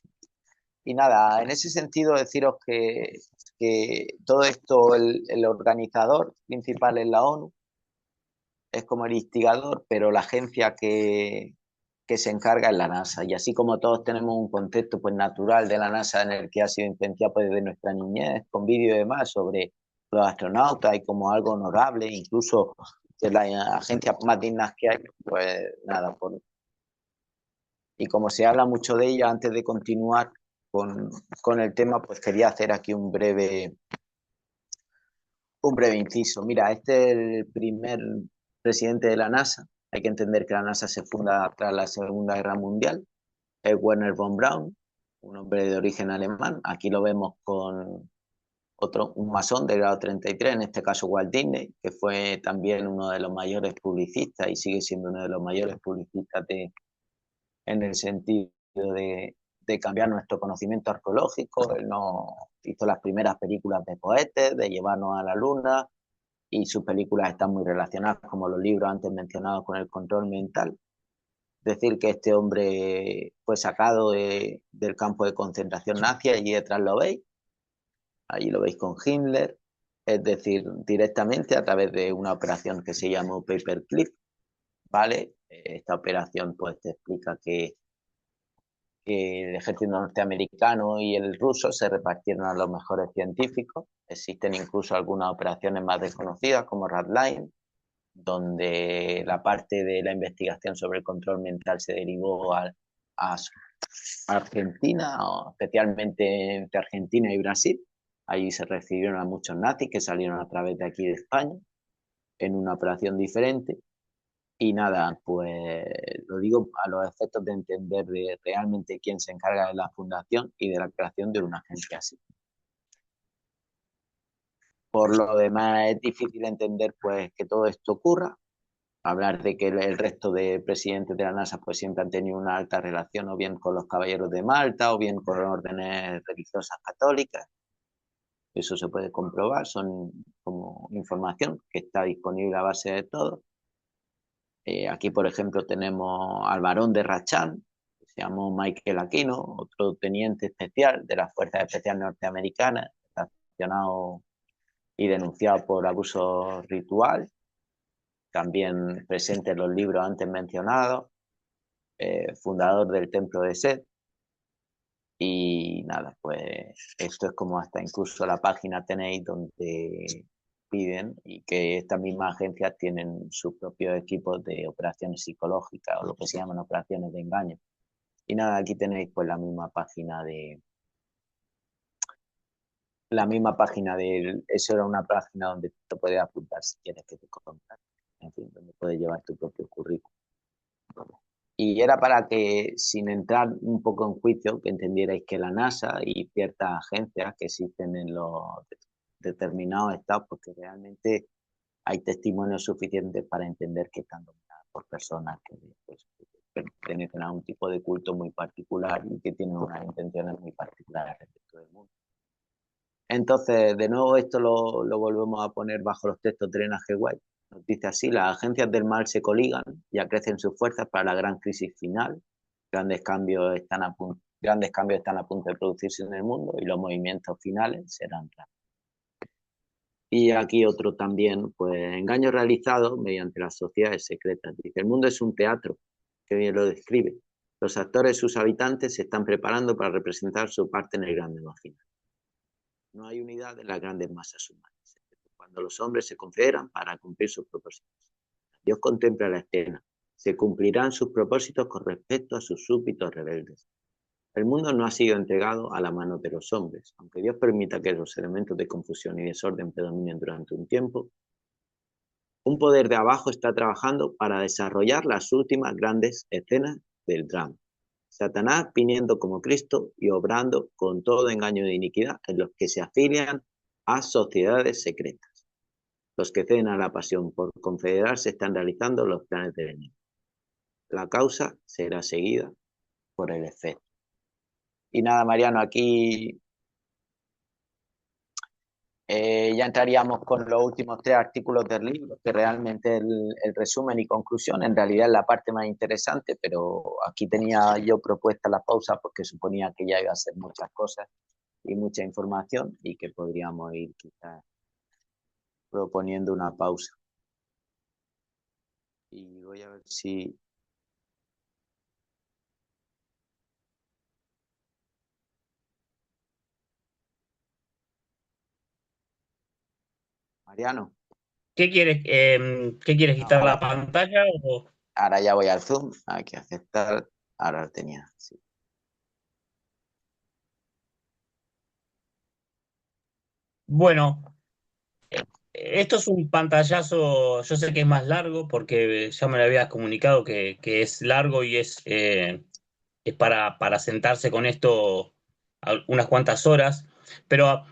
D: Y nada, en ese sentido deciros que todo esto, el organizador principal es la ONU, es como el instigador, pero la agencia que se encarga es la NASA. Y así como todos tenemos un concepto pues, natural de la NASA en el que ha sido influenciado pues, desde nuestra niñez, con vídeos y demás sobre los astronautas y como algo honorable, incluso de las agencias más dignas que hay, pues nada. Y como se habla mucho de ella, antes de continuar con el tema, pues quería hacer aquí un breve inciso. Mira, este es el primer presidente de la NASA. Hay que entender que la NASA se funda tras la Segunda Guerra Mundial. Es Wernher von Braun, un hombre de origen alemán. Aquí lo vemos con un masón de grado 33, en este caso Walt Disney, que fue también uno de los mayores publicistas y sigue siendo uno de los mayores publicistas en el sentido de cambiar nuestro conocimiento arqueológico. Él nos hizo las primeras películas de cohetes, de llevarnos a la luna, y sus películas están muy relacionadas, como los libros antes mencionados, con el control mental. Decir que este hombre fue sacado del campo de concentración nazi, allí detrás lo veis, allí lo veis con Himmler, es decir, directamente a través de una operación que se llamó Paperclip, ¿vale? Esta operación pues te explica que el ejército norteamericano y el ruso se repartieron a los mejores científicos. Existen incluso algunas operaciones más desconocidas como Radline, donde la parte de la investigación sobre el control mental se derivó a Argentina, especialmente entre Argentina y Brasil. Allí se recibieron a muchos nazis que salieron a través de aquí de España en una operación diferente. Y nada, pues lo digo a los efectos de entender realmente quién se encarga de la fundación y de la creación de una agencia así. Por lo demás, es difícil entender pues que todo esto ocurra. Hablar de que el resto de presidentes de la NASA pues siempre han tenido una alta relación o bien con los caballeros de Malta o bien con órdenes religiosas católicas. Eso se puede comprobar, son como información que está disponible a base de todo. Aquí, por ejemplo, tenemos al barón de Rachan, que se llamó Michael Aquino, otro teniente especial de las Fuerzas Especiales Norteamericanas, sancionado y denunciado por abuso ritual, también presente en los libros antes mencionados, fundador del Templo de Set. Y nada, pues esto es como hasta incluso la página tenéis donde piden y que estas mismas agencias tienen sus propios equipos de operaciones psicológicas o lo que se llaman operaciones de engaño. Y nada, aquí tenéis pues la misma página eso era una página donde te puedes apuntar si quieres que te contacte, en fin, donde puedes llevar tu propio currículum. Y era para que, sin entrar un poco en juicio, que entendierais que la NASA y ciertas agencias que existen en los determinados estados, porque realmente hay testimonios suficientes para entender que están dominadas por personas que pues, pertenecen a un tipo de culto muy particular y que tienen unas intenciones muy particulares respecto del mundo. Entonces, de nuevo, esto lo volvemos a poner bajo los textos de Elena G. White. Nos dice así: las agencias del mal se coligan y acrecen sus fuerzas para la gran crisis final. Grandes cambios están a punto de producirse en el mundo y los movimientos finales serán rápidos. Y aquí otro también, pues engaños realizados mediante las sociedades secretas. Dice: el mundo es un teatro, que bien lo describe. Los actores, sus habitantes, se están preparando para representar su parte en el gran drama final. No hay unidad en las grandes masas humanas, cuando los hombres se confederan para cumplir sus propósitos. Dios contempla la escena. Se cumplirán sus propósitos con respecto a sus súbditos rebeldes. El mundo no ha sido entregado a la mano de los hombres. Aunque Dios permita que los elementos de confusión y desorden predominen durante un tiempo, un poder de abajo está trabajando para desarrollar las últimas grandes escenas del drama. Satanás viniendo como Cristo y obrando con todo engaño de iniquidad en los que se afilian a sociedades secretas. Los que ceden a la pasión por confederarse están realizando los planes del enemigo. La causa será seguida por el efecto. Y nada, Mariano, aquí ya entraríamos con los últimos 3 artículos del libro, que realmente el resumen y conclusión en realidad es la parte más interesante, pero aquí tenía yo propuesta la pausa porque suponía que ya iba a ser muchas cosas y mucha información y que podríamos ir quizás proponiendo una pausa. Y voy a ver si... Mariano.
B: ¿Qué quieres quitar la pantalla o...?
D: Ahora ya voy al Zoom, hay que aceptar. Ahora lo tenía, sí.
B: Bueno, esto es un pantallazo, yo sé que es más largo porque ya me lo habías comunicado que es largo y es para sentarse con esto unas cuantas horas, pero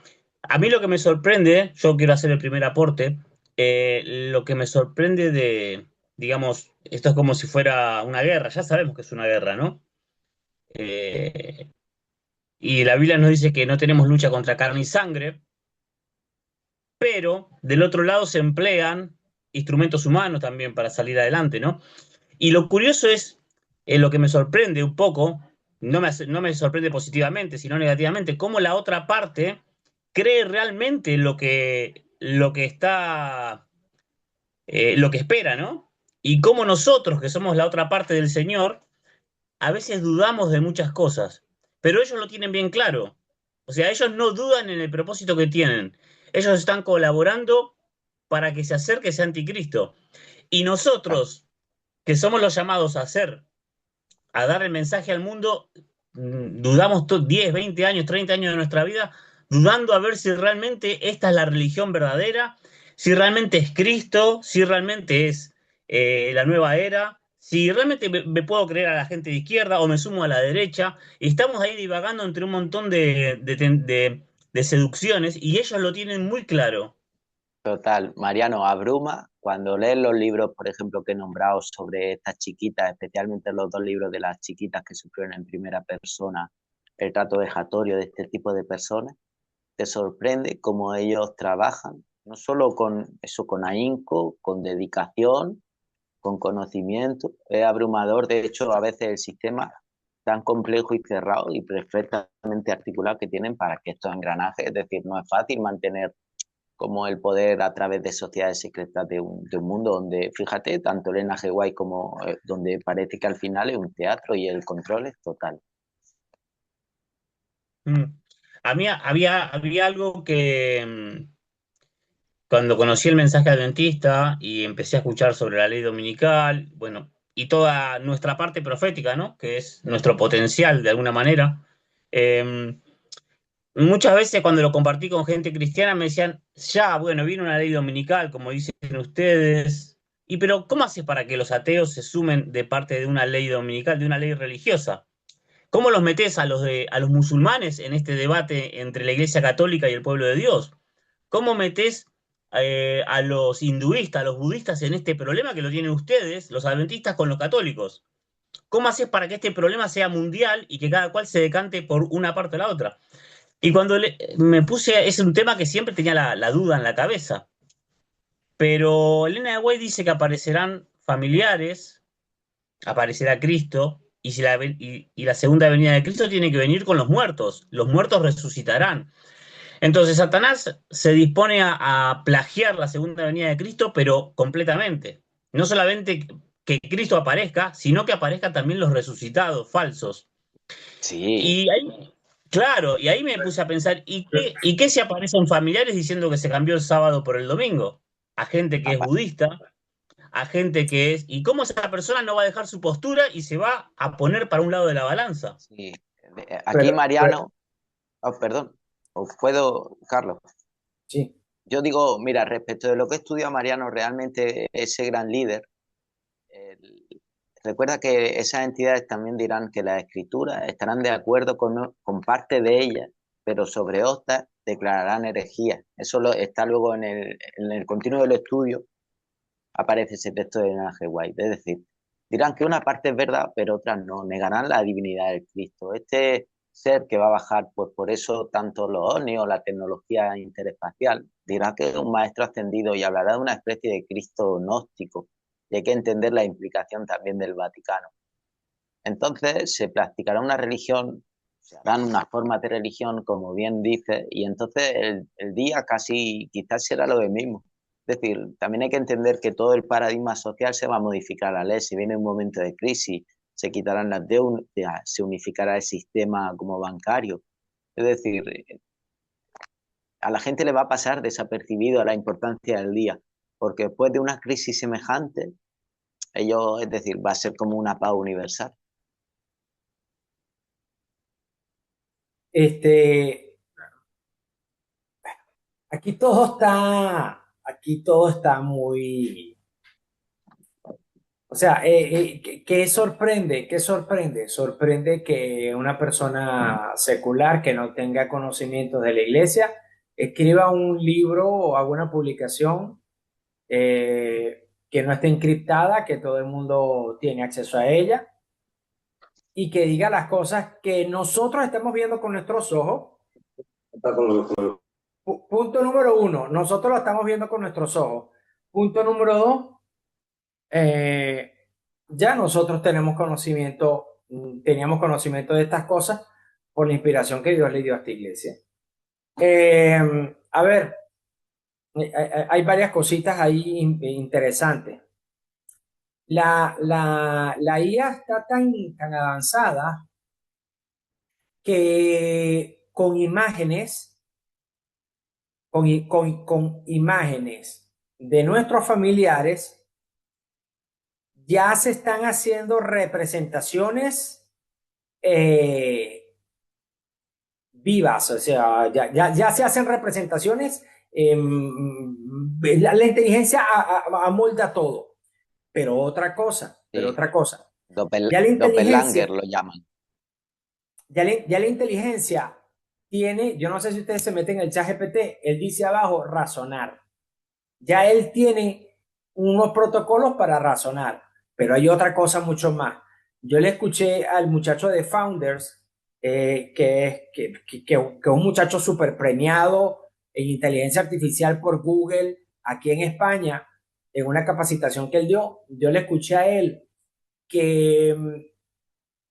B: a mí lo que me sorprende, yo quiero hacer el primer aporte, lo que me sorprende digamos, esto es como si fuera una guerra, ya sabemos que es una guerra, ¿no? Eh, y la Biblia nos dice que no tenemos lucha contra carne y sangre, pero del otro lado se emplean instrumentos humanos también para salir adelante, ¿no? Y lo curioso es, lo que me sorprende un poco, no me sorprende positivamente, sino negativamente, cómo la otra parte cree realmente lo que está, lo que espera, ¿no? Y cómo nosotros, que somos la otra parte del Señor, a veces dudamos de muchas cosas, pero ellos lo tienen bien claro. O sea, ellos no dudan en el propósito que tienen. Ellos están colaborando para que se acerque ese anticristo. Y nosotros, que somos los llamados a dar el mensaje al mundo, dudamos 10, 20 años, 30 años de nuestra vida, dudando a ver si realmente esta es la religión verdadera, si realmente es Cristo, si realmente es la nueva era, si realmente me puedo creer a la gente de izquierda o me sumo a la derecha. Y estamos ahí divagando entre un montón de seducciones y ellos lo tienen muy claro.
D: Total, Mariano, abruma cuando lees los libros, por ejemplo, que he nombrado sobre estas chiquitas, especialmente los 2 libros de las chiquitas que sufrieron en primera persona el trato vejatorio de este tipo de personas. Te sorprende cómo ellos trabajan, no solo con eso, con ahínco, con dedicación, con conocimiento. Es abrumador, de hecho, a veces el sistema tan complejo y cerrado y perfectamente articulado que tienen para que estos engranajes, es decir, no es fácil mantener como el poder a través de sociedades secretas de un mundo donde, fíjate, tanto Elena G. White como donde parece que al final es un teatro y el control es total.
B: Mm. A mí había algo que cuando conocí el mensaje adventista y empecé a escuchar sobre la ley dominical, bueno, y toda nuestra parte profética, ¿no? Que es nuestro potencial de alguna manera. eh, Muchas veces cuando lo compartí con gente cristiana me decían, ya, bueno, viene una ley dominical, como dicen ustedes, Y pero, ¿cómo haces para que los ateos se sumen de parte de una ley dominical, de una ley religiosa? ¿Cómo los metés a los musulmanes en este debate entre la Iglesia Católica y el pueblo de Dios? ¿Cómo metés a los hinduistas, a los budistas en este problema que lo tienen ustedes, los adventistas, con los católicos? ¿Cómo haces para que este problema sea mundial y que cada cual se decante por una parte o la otra? Y cuando me puse, es un tema que siempre tenía la duda en la cabeza, pero Elena de White dice que aparecerán familiares, aparecerá Cristo, y la segunda venida de Cristo tiene que venir con los muertos resucitarán. Entonces Satanás se dispone a plagiar la segunda venida de Cristo, pero completamente. No solamente que Cristo aparezca, sino que aparezcan también los resucitados falsos.
D: Sí,
B: Y ahí, claro, y ahí me puse a pensar, ¿y qué si aparecen familiares diciendo que se cambió el sábado por el domingo? A gente que es
D: apa-
B: budista, a gente que es... ¿Y cómo esa persona no va a dejar su postura y se va a poner para un lado de la balanza?
D: sí. Aquí
A: Pero,
D: Mariano, oh, perdón, ¿os puedo, Carlos?
A: sí.
D: Yo digo, mira, respecto de lo que estudia Mariano, realmente ese gran líder, el- recuerda que esas entidades también dirán que las escrituras estarán de acuerdo con parte de ellas, pero sobre otras declararán herejía. Eso está luego en el continuo del estudio, aparece ese texto de Elena G. White. Es decir, dirán que una parte es verdad, pero otras no. Negarán la divinidad del Cristo. Este ser que va a bajar, pues por eso tanto los ovnis o la tecnología interespacial, dirá que es un maestro ascendido y hablará de una especie de Cristo gnóstico. Y hay que entender la implicación también del Vaticano. Entonces se practicará una religión, se harán unas formas de religión, como bien dice, y entonces el día casi quizás será lo de mismo. Es decir, también hay que entender que todo el paradigma social se va a modificar a la ley. Si viene un momento de crisis, se quitarán las deudas, se unificará el sistema como bancario. Es decir, a la gente le va a pasar desapercibido la importancia del día, porque después de una crisis semejante, ellos, es decir, va a ser como una paz universal.
A: Este, aquí todo está muy, o sea, ¿qué sorprende? ¿Qué sorprende? Sorprende que una persona secular que no tenga conocimientos de la iglesia escriba un libro o haga una publicación que no esté encriptada, que todo el mundo tiene acceso a ella y que diga las cosas que nosotros estamos viendo con nuestros ojos. Punto número uno, nosotros lo estamos viendo con nuestros ojos. Punto número dos, eh, ya nosotros teníamos conocimiento de estas cosas por la inspiración que Dios le dio a esta iglesia. Eh, a ver, hay varias cositas ahí interesantes. La IA está tan avanzada que con imágenes de nuestros familiares ya se están haciendo representaciones vivas, o sea, ya se hacen representaciones, la inteligencia amolda todo, pero
D: Sí.
A: otra cosa, ya la
D: Doppelganger
A: inteligencia,
D: lo llaman.
A: ya la inteligencia tiene, yo no sé si ustedes se meten en el chat GPT, él dice abajo razonar, ya él tiene unos protocolos para razonar, pero hay otra cosa mucho más. Yo le escuché al muchacho de Founders, que es un muchacho súper premiado en inteligencia artificial por Google aquí en España, en una capacitación que él dio. Yo le escuché a él que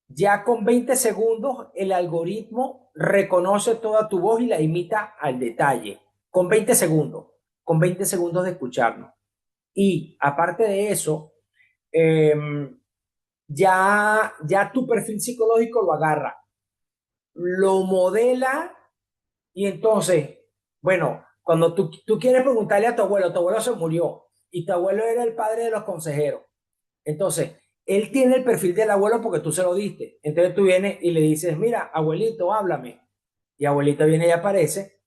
A: ya con 20 segundos el algoritmo reconoce toda tu voz y la imita al detalle. Con 20 segundos de escucharnos. Y aparte de eso, eh, ya tu perfil psicológico lo agarra, lo modela y entonces, bueno, cuando tú quieres preguntarle a tu abuelo se murió y tu abuelo era el padre de los consejeros. Entonces, él tiene el perfil del abuelo porque tú se lo diste. Entonces tú vienes y le dices, mira, abuelito, háblame. Y abuelito viene y aparece.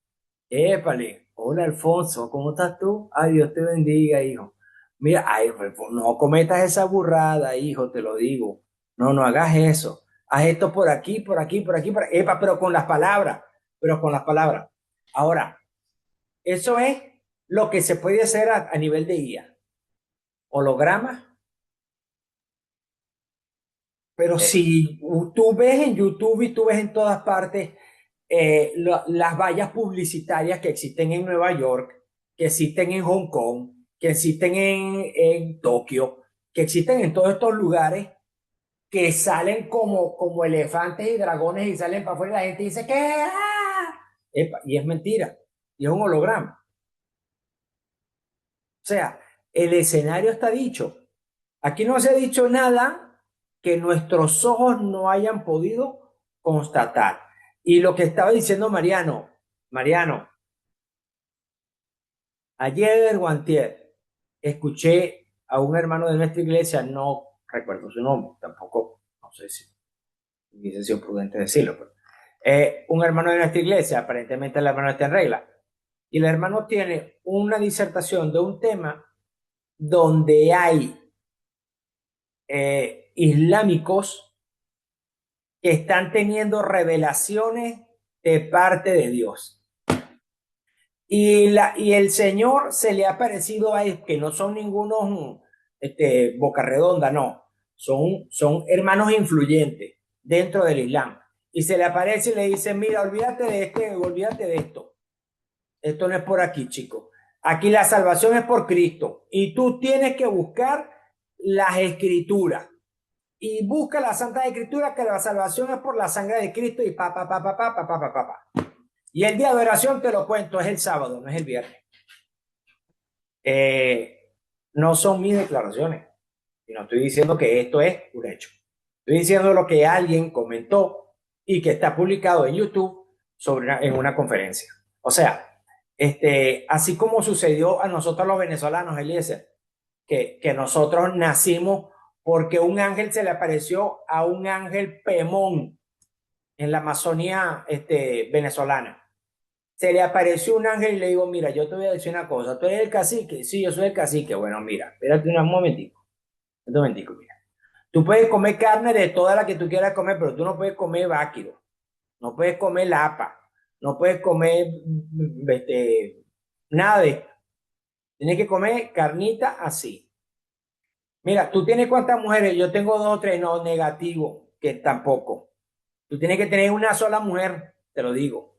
A: Épale, hola Alfonso, ¿cómo estás tú? Ay, Dios te bendiga, hijo. Mira, ay, pues, no cometas esa burrada, hijo, te lo digo. No, no hagas eso. Haz esto por aquí, por aquí, por aquí, epa, pero con las palabras, pero con las palabras. Ahora, eso es lo que se puede hacer a nivel de IA. Hologramas, pero
D: Eh,
A: si tú ves en YouTube y tú ves en todas partes las vallas publicitarias que existen en Nueva York, que existen en Hong Kong, que existen en Tokio, que existen en todos estos lugares que salen como elefantes y dragones y salen para afuera y la gente dice que y es mentira, y es un holograma. O sea, el escenario está dicho. Aquí no se ha dicho nada que nuestros ojos no hayan podido constatar. Y lo que estaba diciendo Mariano, ayer o antier, escuché a un hermano de nuestra iglesia, no recuerdo su nombre, tampoco, no sé si hubiese sido prudente decirlo, pero un hermano de nuestra iglesia, aparentemente el hermano está en regla, y el hermano tiene una disertación de un tema donde hay islámicos que están teniendo revelaciones de parte de Dios. Y el Señor se le ha parecido a ellos, que no son ningunos boca redonda, no, son hermanos influyentes dentro del Islam. Y se le aparece y le dice, mira, olvídate de esto. Esto no es por aquí, chico. Aquí la salvación es por Cristo. Y tú tienes que buscar las escrituras. Y busca la Santa Escritura que la salvación es por la sangre de Cristo y pa, pa, pa, pa, pa, pa, pa, pa, pa, pa. Y el día de oración te lo cuento, es el sábado, no es el viernes. No son mis declaraciones, sino estoy diciendo que esto es un hecho. Estoy diciendo lo que alguien comentó y que está publicado en YouTube en una conferencia. O sea, así como sucedió a nosotros los venezolanos, Eliezer, que nosotros nacimos porque un ángel se le apareció a un ángel Pemón en la Amazonía venezolana. Se le apareció un ángel y le digo, mira, yo te voy a decir una cosa, ¿tú eres el cacique? Sí, yo soy el cacique. Bueno, mira, espérate un momentico, mira. Tú puedes comer carne de toda la que tú quieras comer, pero tú no puedes comer váquido, no puedes comer lapa, no puedes comer nada de esto. Tienes que comer carnita así. Mira, ¿tú tienes cuántas mujeres? Yo tengo dos o tres, no, negativo, que tampoco. Tú tienes que tener una sola mujer, te lo digo.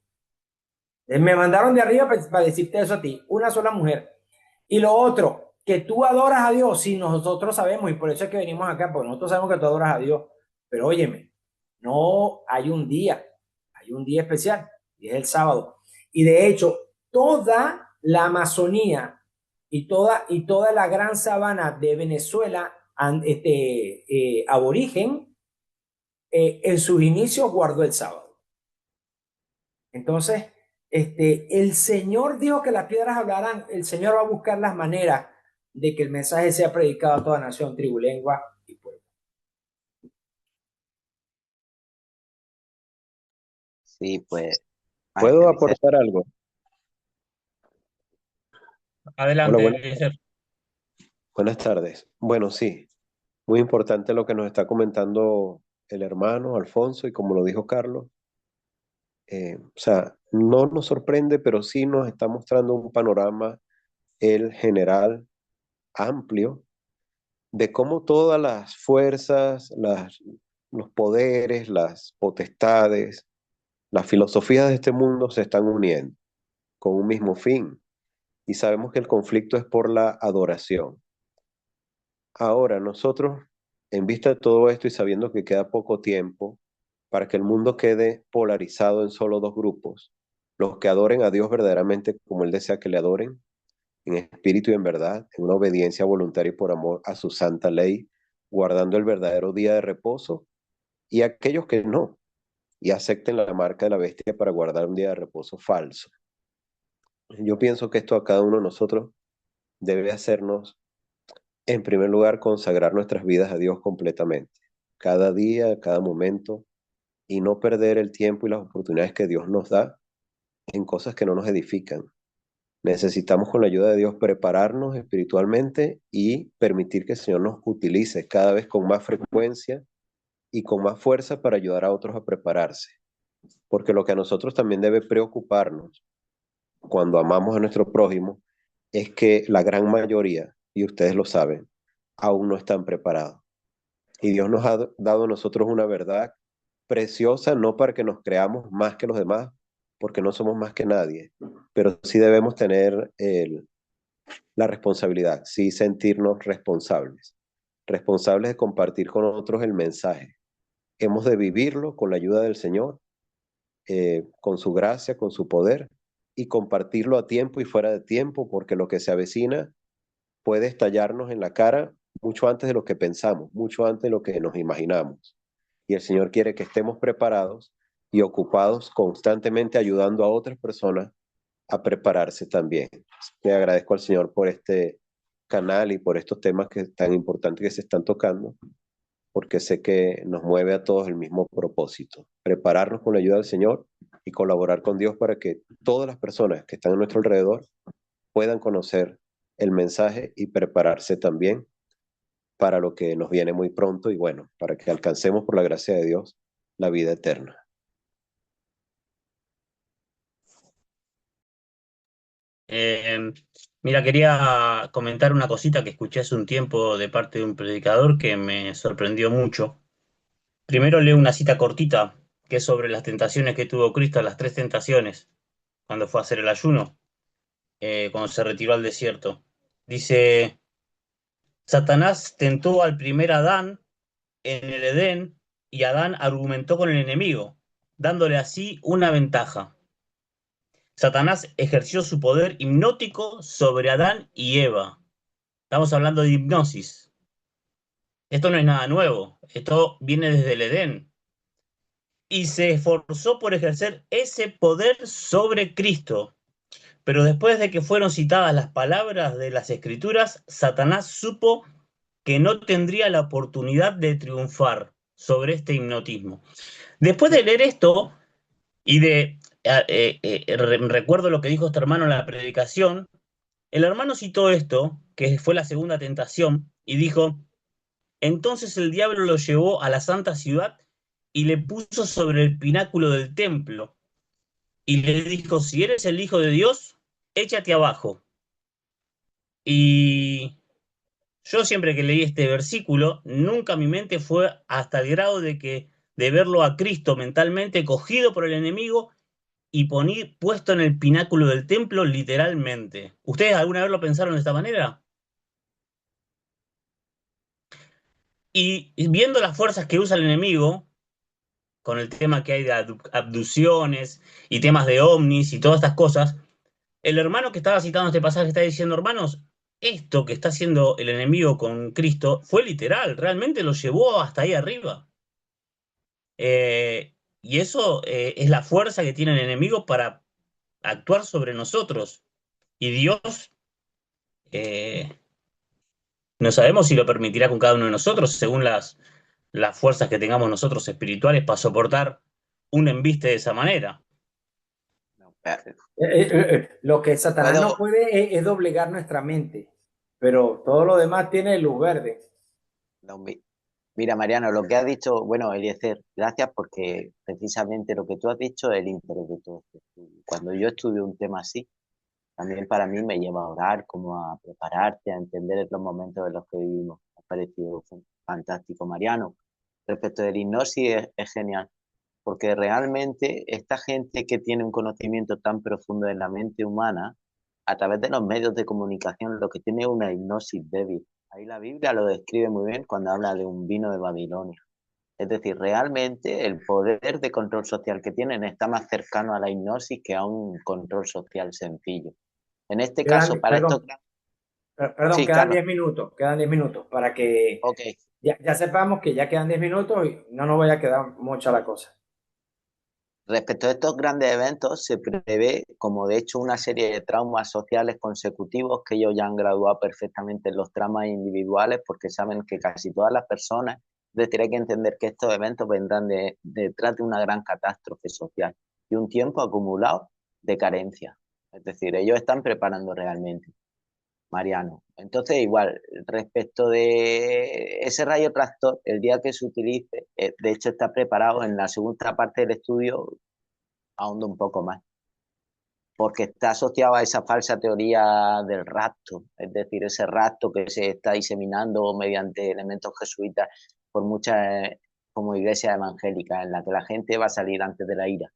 A: Me mandaron de arriba para decirte eso a ti, una sola mujer. Y lo otro, que tú adoras a Dios, si nosotros sabemos, y por eso es que venimos acá, porque nosotros sabemos que tú adoras a Dios. Pero óyeme, no hay un día especial, y es el sábado. Y de hecho, toda la Amazonía y toda la gran sabana de Venezuela, aborigen, en sus inicios guardó el sábado. Entonces, el Señor dijo que las piedras hablarán, el Señor va a buscar las maneras de que el mensaje sea predicado a toda nación, tribu, lengua y pueblo.
D: sí, pues,
E: ¿Puedo
D: Ángel dice,
E: aportar algo? Hola,
B: Adelante, Eliezer.
E: buenas tardes. Bueno, sí, muy importante lo que nos está comentando el hermano Alfonso y como lo dijo Carlos. O sea, no nos sorprende, pero sí nos está mostrando un panorama, el general, amplio, de cómo todas las fuerzas, los poderes, las potestades, las filosofías de este mundo se están uniendo con un mismo fin. Y sabemos que el conflicto es por la adoración. Ahora, nosotros, en vista de todo esto y sabiendo que queda poco tiempo para que el mundo quede polarizado en solo dos grupos, los que adoren a Dios verdaderamente como Él desea que le adoren, en espíritu y en verdad, en una obediencia voluntaria y por amor a su santa ley, guardando el verdadero día de reposo, y aquellos que no, y acepten la marca de la bestia para guardar un día de reposo falso. Yo pienso que esto a cada uno de nosotros debe hacernos, en primer lugar, consagrar nuestras vidas a Dios completamente, cada día, cada momento, y no perder el tiempo y las oportunidades que Dios nos da en cosas que no nos edifican. Necesitamos con la ayuda de Dios prepararnos espiritualmente y permitir que el Señor nos utilice cada vez con más frecuencia y con más fuerza para ayudar a otros a prepararse. Porque lo que a nosotros también debe preocuparnos cuando amamos a nuestro prójimo es que la gran mayoría, y ustedes lo saben, aún no están preparados. Y Dios nos ha dado a nosotros una verdad preciosa, no para que nos creamos más que los demás, porque no somos más que nadie, pero sí debemos tener la responsabilidad, sí sentirnos responsables, responsables de compartir con otros el mensaje. Hemos de vivirlo con la ayuda del Señor, con su gracia, con su poder, y compartirlo a tiempo y fuera de tiempo, porque lo que se avecina puede estallarnos en la cara mucho antes de lo que pensamos, mucho antes de lo que nos imaginamos. Y el Señor quiere que estemos preparados y ocupados constantemente ayudando a otras personas a prepararse también. Le agradezco al Señor por este canal y por estos temas que tan importantes que se están tocando, porque sé que nos mueve a todos el mismo propósito, prepararnos con la ayuda del Señor y colaborar con Dios para que todas las personas que están a nuestro alrededor puedan conocer el mensaje y prepararse también para lo que nos viene muy pronto y bueno, para que alcancemos por la gracia de Dios la vida eterna.
B: Mira, quería comentar una cosita que escuché hace un tiempo de parte de un predicador que me sorprendió mucho. Primero leo una cita cortita que es sobre las tentaciones que tuvo Cristo, las tres tentaciones, cuando fue a hacer el ayuno, cuando se retiró al desierto. Dice, Satanás tentó al primer Adán en el Edén y Adán argumentó con el enemigo, dándole así una ventaja. Satanás ejerció su poder hipnótico sobre Adán y Eva. Estamos hablando de hipnosis. Esto no es nada nuevo, esto viene desde el Edén. Y se esforzó por ejercer ese poder sobre Cristo. Pero después de que fueron citadas las palabras de las Escrituras, Satanás supo que no tendría la oportunidad de triunfar sobre este hipnotismo. Después de leer esto y recuerdo lo que dijo este hermano en la predicación, el hermano citó esto, que fue la segunda tentación, y dijo, entonces el diablo lo llevó a la santa ciudad y le puso sobre el pináculo del templo y le dijo, si eres el Hijo de Dios, échate abajo. Y yo siempre que leí este versículo, nunca mi mente fue hasta el grado de verlo a Cristo mentalmente cogido por el enemigo y puesto en el pináculo del templo literalmente. ¿Ustedes alguna vez lo pensaron de esta manera? Y viendo las fuerzas que usa el enemigo, con el tema que hay de abducciones y temas de ovnis y todas estas cosas, el hermano que estaba citando este pasaje está diciendo, hermanos, esto que está haciendo el enemigo con Cristo fue literal, realmente lo llevó hasta ahí arriba. Y eso es la fuerza que tiene el enemigo para actuar sobre nosotros. Y Dios, eh, no sabemos si lo permitirá con cada uno de nosotros, según las fuerzas que tengamos nosotros espirituales para soportar un embiste de esa manera.
D: No,
A: Lo que Satanás no
D: puedo,
A: puede es doblegar nuestra mente, pero todo lo demás tiene luz verde.
D: no, mira, Mariano, lo que has dicho, bueno, Eliezer, gracias porque precisamente lo que tú has dicho es el interés de todo este estudio. Cuando yo estudio un tema así, también para mí me lleva a orar, como a prepararte, a entender los momentos en los que vivimos. Me ha parecido fantástico, Mariano. Respecto de la hipnosis es genial, porque realmente esta gente que tiene un conocimiento tan profundo en la mente humana, a través de los medios de comunicación, lo que tiene es una hipnosis débil. Ahí la Biblia lo describe muy bien cuando habla de un vino de Babilonia. Es decir, realmente el poder de control social que tienen está más cercano a la hipnosis que a un control social sencillo. En este caso, para esto...
A: Perdón,
D: Sí,
A: quedan
D: Carlos.
A: 10 minutos, quedan 10 minutos para que
D: Ok.
A: ya sepamos que ya quedan 10 minutos y no nos vaya a quedar mucha la cosa.
D: Respecto a estos grandes eventos, se prevé, como de hecho, una serie de traumas sociales consecutivos que ellos ya han graduado perfectamente en los traumas individuales porque saben que casi todas las personas, es decir, hay que entender que estos eventos vendrán detrás de una gran catástrofe social y un tiempo acumulado de carencia. Es decir, ellos están preparando realmente, Mariano. Entonces, igual, respecto de ese rayo tractor, el día que se utilice, de hecho está preparado en la segunda parte del estudio, ahondo un poco más, porque está asociado a esa falsa teoría del rapto, es decir, ese rapto que se está diseminando mediante elementos jesuitas por muchas como iglesias evangélicas, en la que la gente va a salir antes de la ira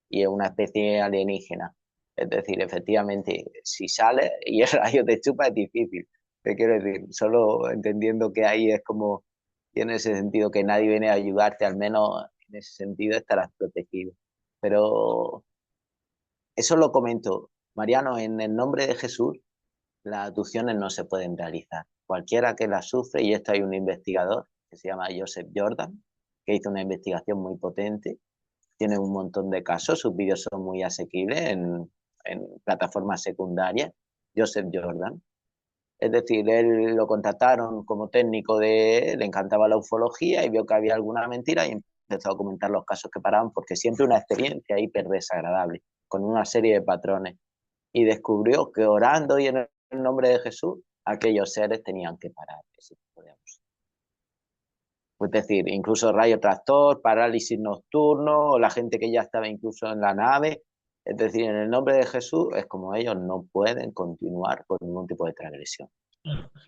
D: y es una especie alienígena. Es decir, efectivamente, si sale y el rayo te chupa es difícil. ¿Qué quiero decir? Solo entendiendo que ahí es como, tiene ese sentido que nadie viene a ayudarte, al menos en ese sentido estarás protegido. Pero eso lo comento, Mariano, en el nombre de Jesús, las abducciones no se pueden realizar. Cualquiera que las sufre, y esto hay un investigador que se llama Joseph Jordan, que hizo una investigación muy potente, tiene un montón de casos, sus vídeos son muy asequibles en plataformas secundarias, Joseph Jordan. Es decir, él lo contrataron como técnico le encantaba la ufología y vio que había alguna mentira y empezó a comentar los casos que paraban porque siempre una experiencia hiper desagradable, con una serie de patrones. Y descubrió que orando y en el nombre de Jesús, aquellos seres tenían que parar ese tipo de abuso. Es decir, incluso rayo tractor, parálisis nocturno, o la gente que ya estaba incluso en la nave. Es decir, en el nombre de Jesús es como ellos no pueden continuar con ningún tipo de transgresión.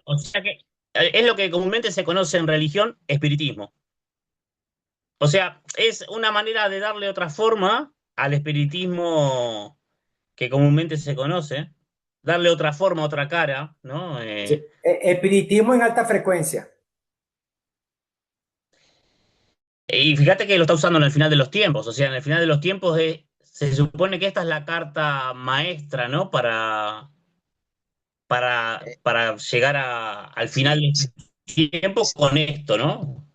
B: O sea que es lo que comúnmente se conoce en religión, espiritismo. O sea, es una manera de darle otra forma al espiritismo que comúnmente se conoce, darle otra forma, otra cara, ¿no?
A: Sí. Espiritismo en alta frecuencia.
B: Y fíjate que lo está usando en el final de los tiempos, o sea, en el final de los tiempos se supone que esta es la carta maestra, ¿no? Para llegar al final de este tiempo con esto, ¿no?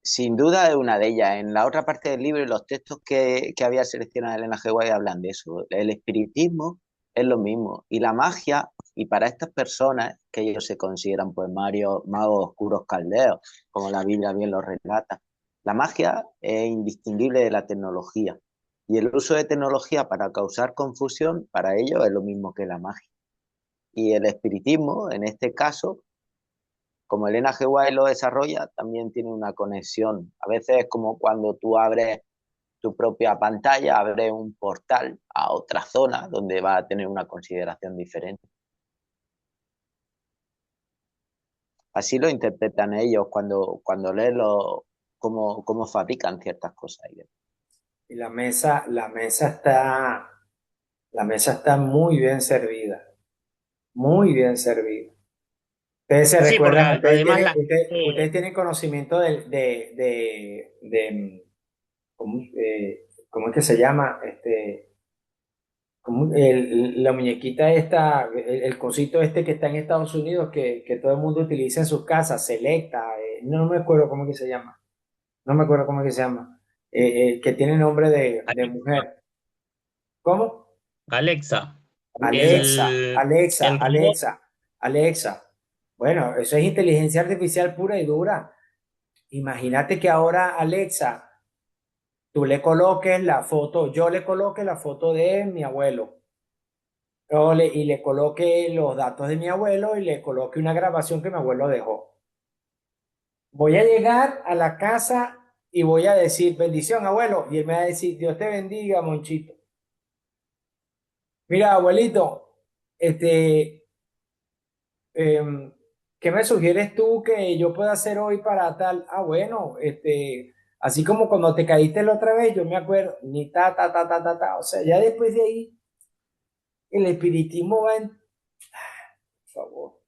D: Sin duda es una de ellas. En la otra parte del libro, los textos que había seleccionado Elena G. White hablan de eso. El espiritismo es lo mismo. Y la magia, y para estas personas, que ellos se consideran pues magos oscuros caldeos, como la Biblia bien lo relata, la magia es indistinguible de la tecnología. Y el uso de tecnología para causar confusión, para ellos es lo mismo que la magia. Y el espiritismo, en este caso, como Elena G. White lo desarrolla, también tiene una conexión. A veces es como cuando tú abres tu propia pantalla, abres un portal a otra zona donde va a tener una consideración diferente. Así lo interpretan ellos cuando leen cómo fabrican ciertas cosas.
A: Y la mesa está muy bien servida. Muy bien servida. Ustedes se
B: Sí, porque
A: recuerdan, ustedes
B: además
A: tienen,
B: la
A: ustedes
B: gente,
A: tienen conocimiento ¿cómo es que se llama? La muñequita esta, el cosito este que está en Estados Unidos que todo el mundo utiliza en sus casas, Selecta, no me acuerdo cómo es que se llama, no me acuerdo cómo es que se llama, que tiene nombre de
B: Alexa,
A: mujer. ¿Cómo?
B: Alexa,
A: Alexa,
B: el,
A: Alexa,
B: el robot,
A: Alexa, Alexa. Bueno, eso es inteligencia artificial pura y dura. Imagínate que ahora Alexa, tú le coloques la foto, yo le coloque la foto de mi abuelo, y le coloque los datos de mi abuelo y le coloque una grabación que mi abuelo dejó. Voy a llegar a la casa y voy a decir, bendición, abuelo, y él me va a decir, Dios te bendiga, Monchito. Mira, abuelito, este, ¿qué me sugieres tú que yo pueda hacer hoy para tal? Ah, bueno, así como cuando te caíste la otra vez, yo me acuerdo, ni ta, ta, ta, ta, ta, ta. O sea, ya después de ahí, el espiritismo va en, por favor.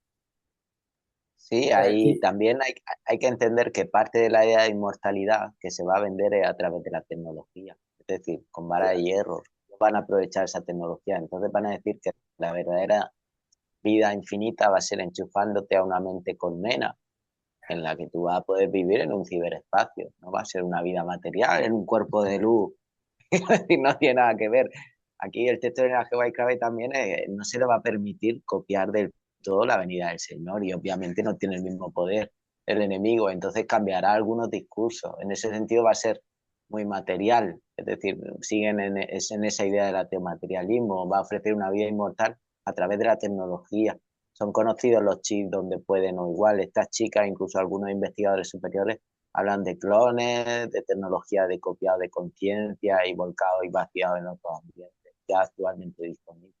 D: Sí, ahí también hay que entender que parte de la idea de inmortalidad que se va a vender es a través de la tecnología. Es decir, con vara de hierro van a aprovechar esa tecnología. Entonces van a decir que la verdadera vida infinita va a ser enchufándote a una mente colmena en la que tú vas a poder vivir en un ciberespacio. No va a ser una vida material, en un cuerpo de luz. Es decir, no tiene nada que ver. Aquí el texto de la Jehová y Cabe también no se le va a permitir copiar del todo la venida del Señor y obviamente no tiene el mismo poder el enemigo, entonces cambiará algunos discursos. En ese sentido va a ser muy material, es decir, siguen en esa idea del materialismo, va a ofrecer una vida inmortal a través de la tecnología. Son conocidos los chips donde pueden, o igual estas chicas, incluso algunos investigadores superiores, hablan de clones, de tecnología de copiado de conciencia y volcado y vaciado en otros ambientes, ya actualmente disponibles.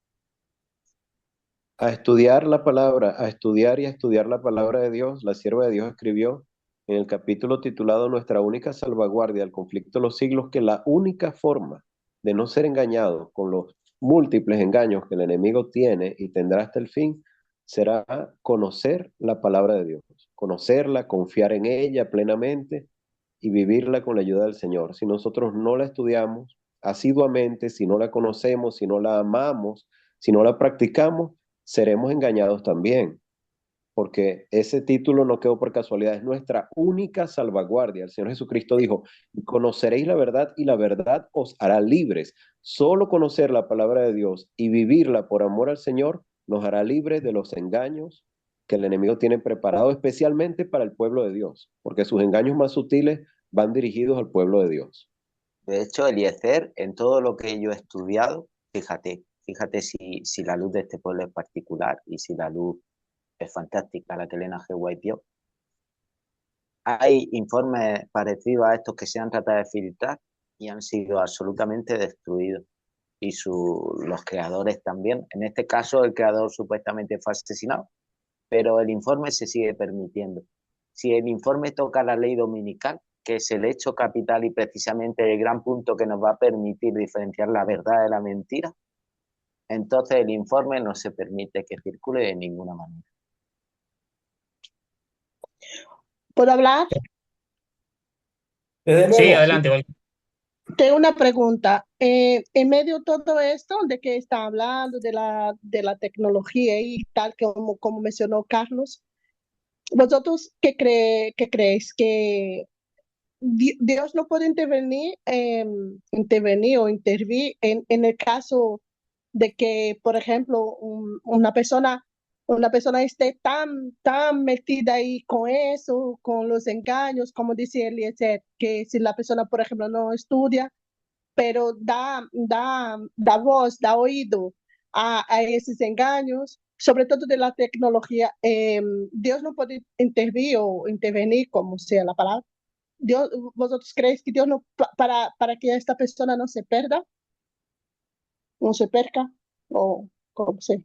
E: A estudiar la palabra, a estudiar y a estudiar la palabra de Dios, la sierva de Dios escribió en el capítulo titulado Nuestra única salvaguardia al conflicto de los siglos, que la única forma de no ser engañados con los múltiples engaños que el enemigo tiene y tendrá hasta el fin, será conocer la palabra de Dios, conocerla, confiar en ella plenamente y vivirla con la ayuda del Señor. Si nosotros no la estudiamos asiduamente, si no la conocemos, si no la amamos, si no la practicamos, seremos engañados también, porque ese título no quedó por casualidad, es nuestra única salvaguardia. El Señor Jesucristo dijo, conoceréis la verdad y la verdad os hará libres. Solo conocer la palabra de Dios y vivirla por amor al Señor nos hará libres de los engaños que el enemigo tiene preparado especialmente para el pueblo de Dios, porque sus engaños más sutiles van dirigidos al pueblo de Dios.
D: De hecho, Eliezer, en todo lo que yo he estudiado, fíjate si la luz de este pueblo es particular y si la luz es fantástica, la que Elena G. White dio. Hay informes parecidos a estos que se han tratado de filtrar y han sido absolutamente destruidos. Y los creadores también. En este caso, el creador supuestamente fue asesinado, pero el informe se sigue permitiendo. Si el informe toca la ley dominical, que es el hecho capital y precisamente el gran punto que nos va a permitir diferenciar la verdad de la mentira, entonces el informe no se permite que circule de ninguna manera.
C: ¿Puedo hablar?
A: Desde
B: Sí,
A: luego.
B: adelante, Val.
C: Tengo una pregunta. En medio de todo esto, de que está hablando de la tecnología y tal, como mencionó Carlos, ¿vosotros qué creéis? ¿Que Dios no puede intervenir o intervenir en el caso de que, por ejemplo, una persona esté tan metida ahí con eso, con los engaños, como dice Eliezer, que si la persona, por ejemplo, no estudia, pero da voz, da oído a esos engaños, sobre todo de la tecnología, Dios no puede intervenir, como sea la palabra. Dios, ¿vosotros creéis que Dios no, para que esta persona no se pierda, no se perca, o como sea?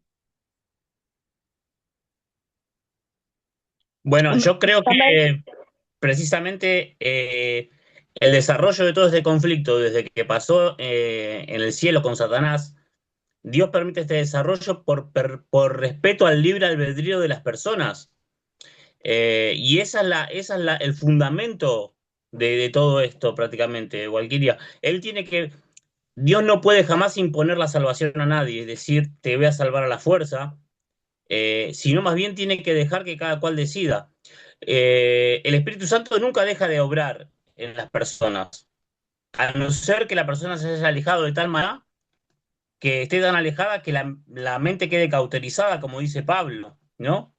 B: Bueno, yo creo
C: También,
B: que precisamente el desarrollo de todo este conflicto, desde que pasó en el cielo con Satanás, Dios permite este desarrollo por respeto al libre albedrío de las personas. Y el fundamento de todo esto prácticamente, Walquiria. Dios no puede jamás imponer la salvación a nadie, es decir, te voy a salvar a la fuerza, sino más bien tiene que dejar que cada cual decida. El Espíritu Santo nunca deja de obrar en las personas, a no ser que la persona se haya alejado de tal manera que esté tan alejada que la mente quede cauterizada, como dice Pablo, ¿no?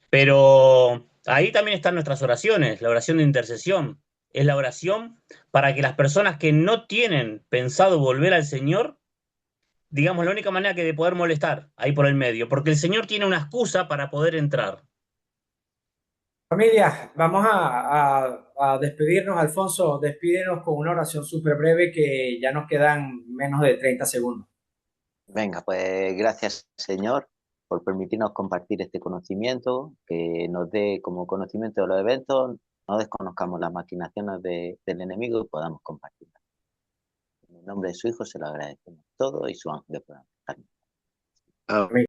B: Pero ahí también están nuestras oraciones, la oración de intercesión. Es la oración para que las personas que no tienen pensado volver al Señor, digamos, la única manera que de poder molestar ahí por el medio, porque el Señor tiene una excusa para poder entrar.
A: Familia, vamos a despedirnos. Alfonso, despídenos con una oración súper breve que ya nos quedan menos de 30 segundos.
D: Venga, pues gracias, Señor, por permitirnos compartir este conocimiento, que nos dé como conocimiento de los eventos, no desconozcamos las maquinaciones del enemigo y podamos compartirlas. En el nombre de su Hijo se lo agradecemos todo y su ángel de
E: Amén.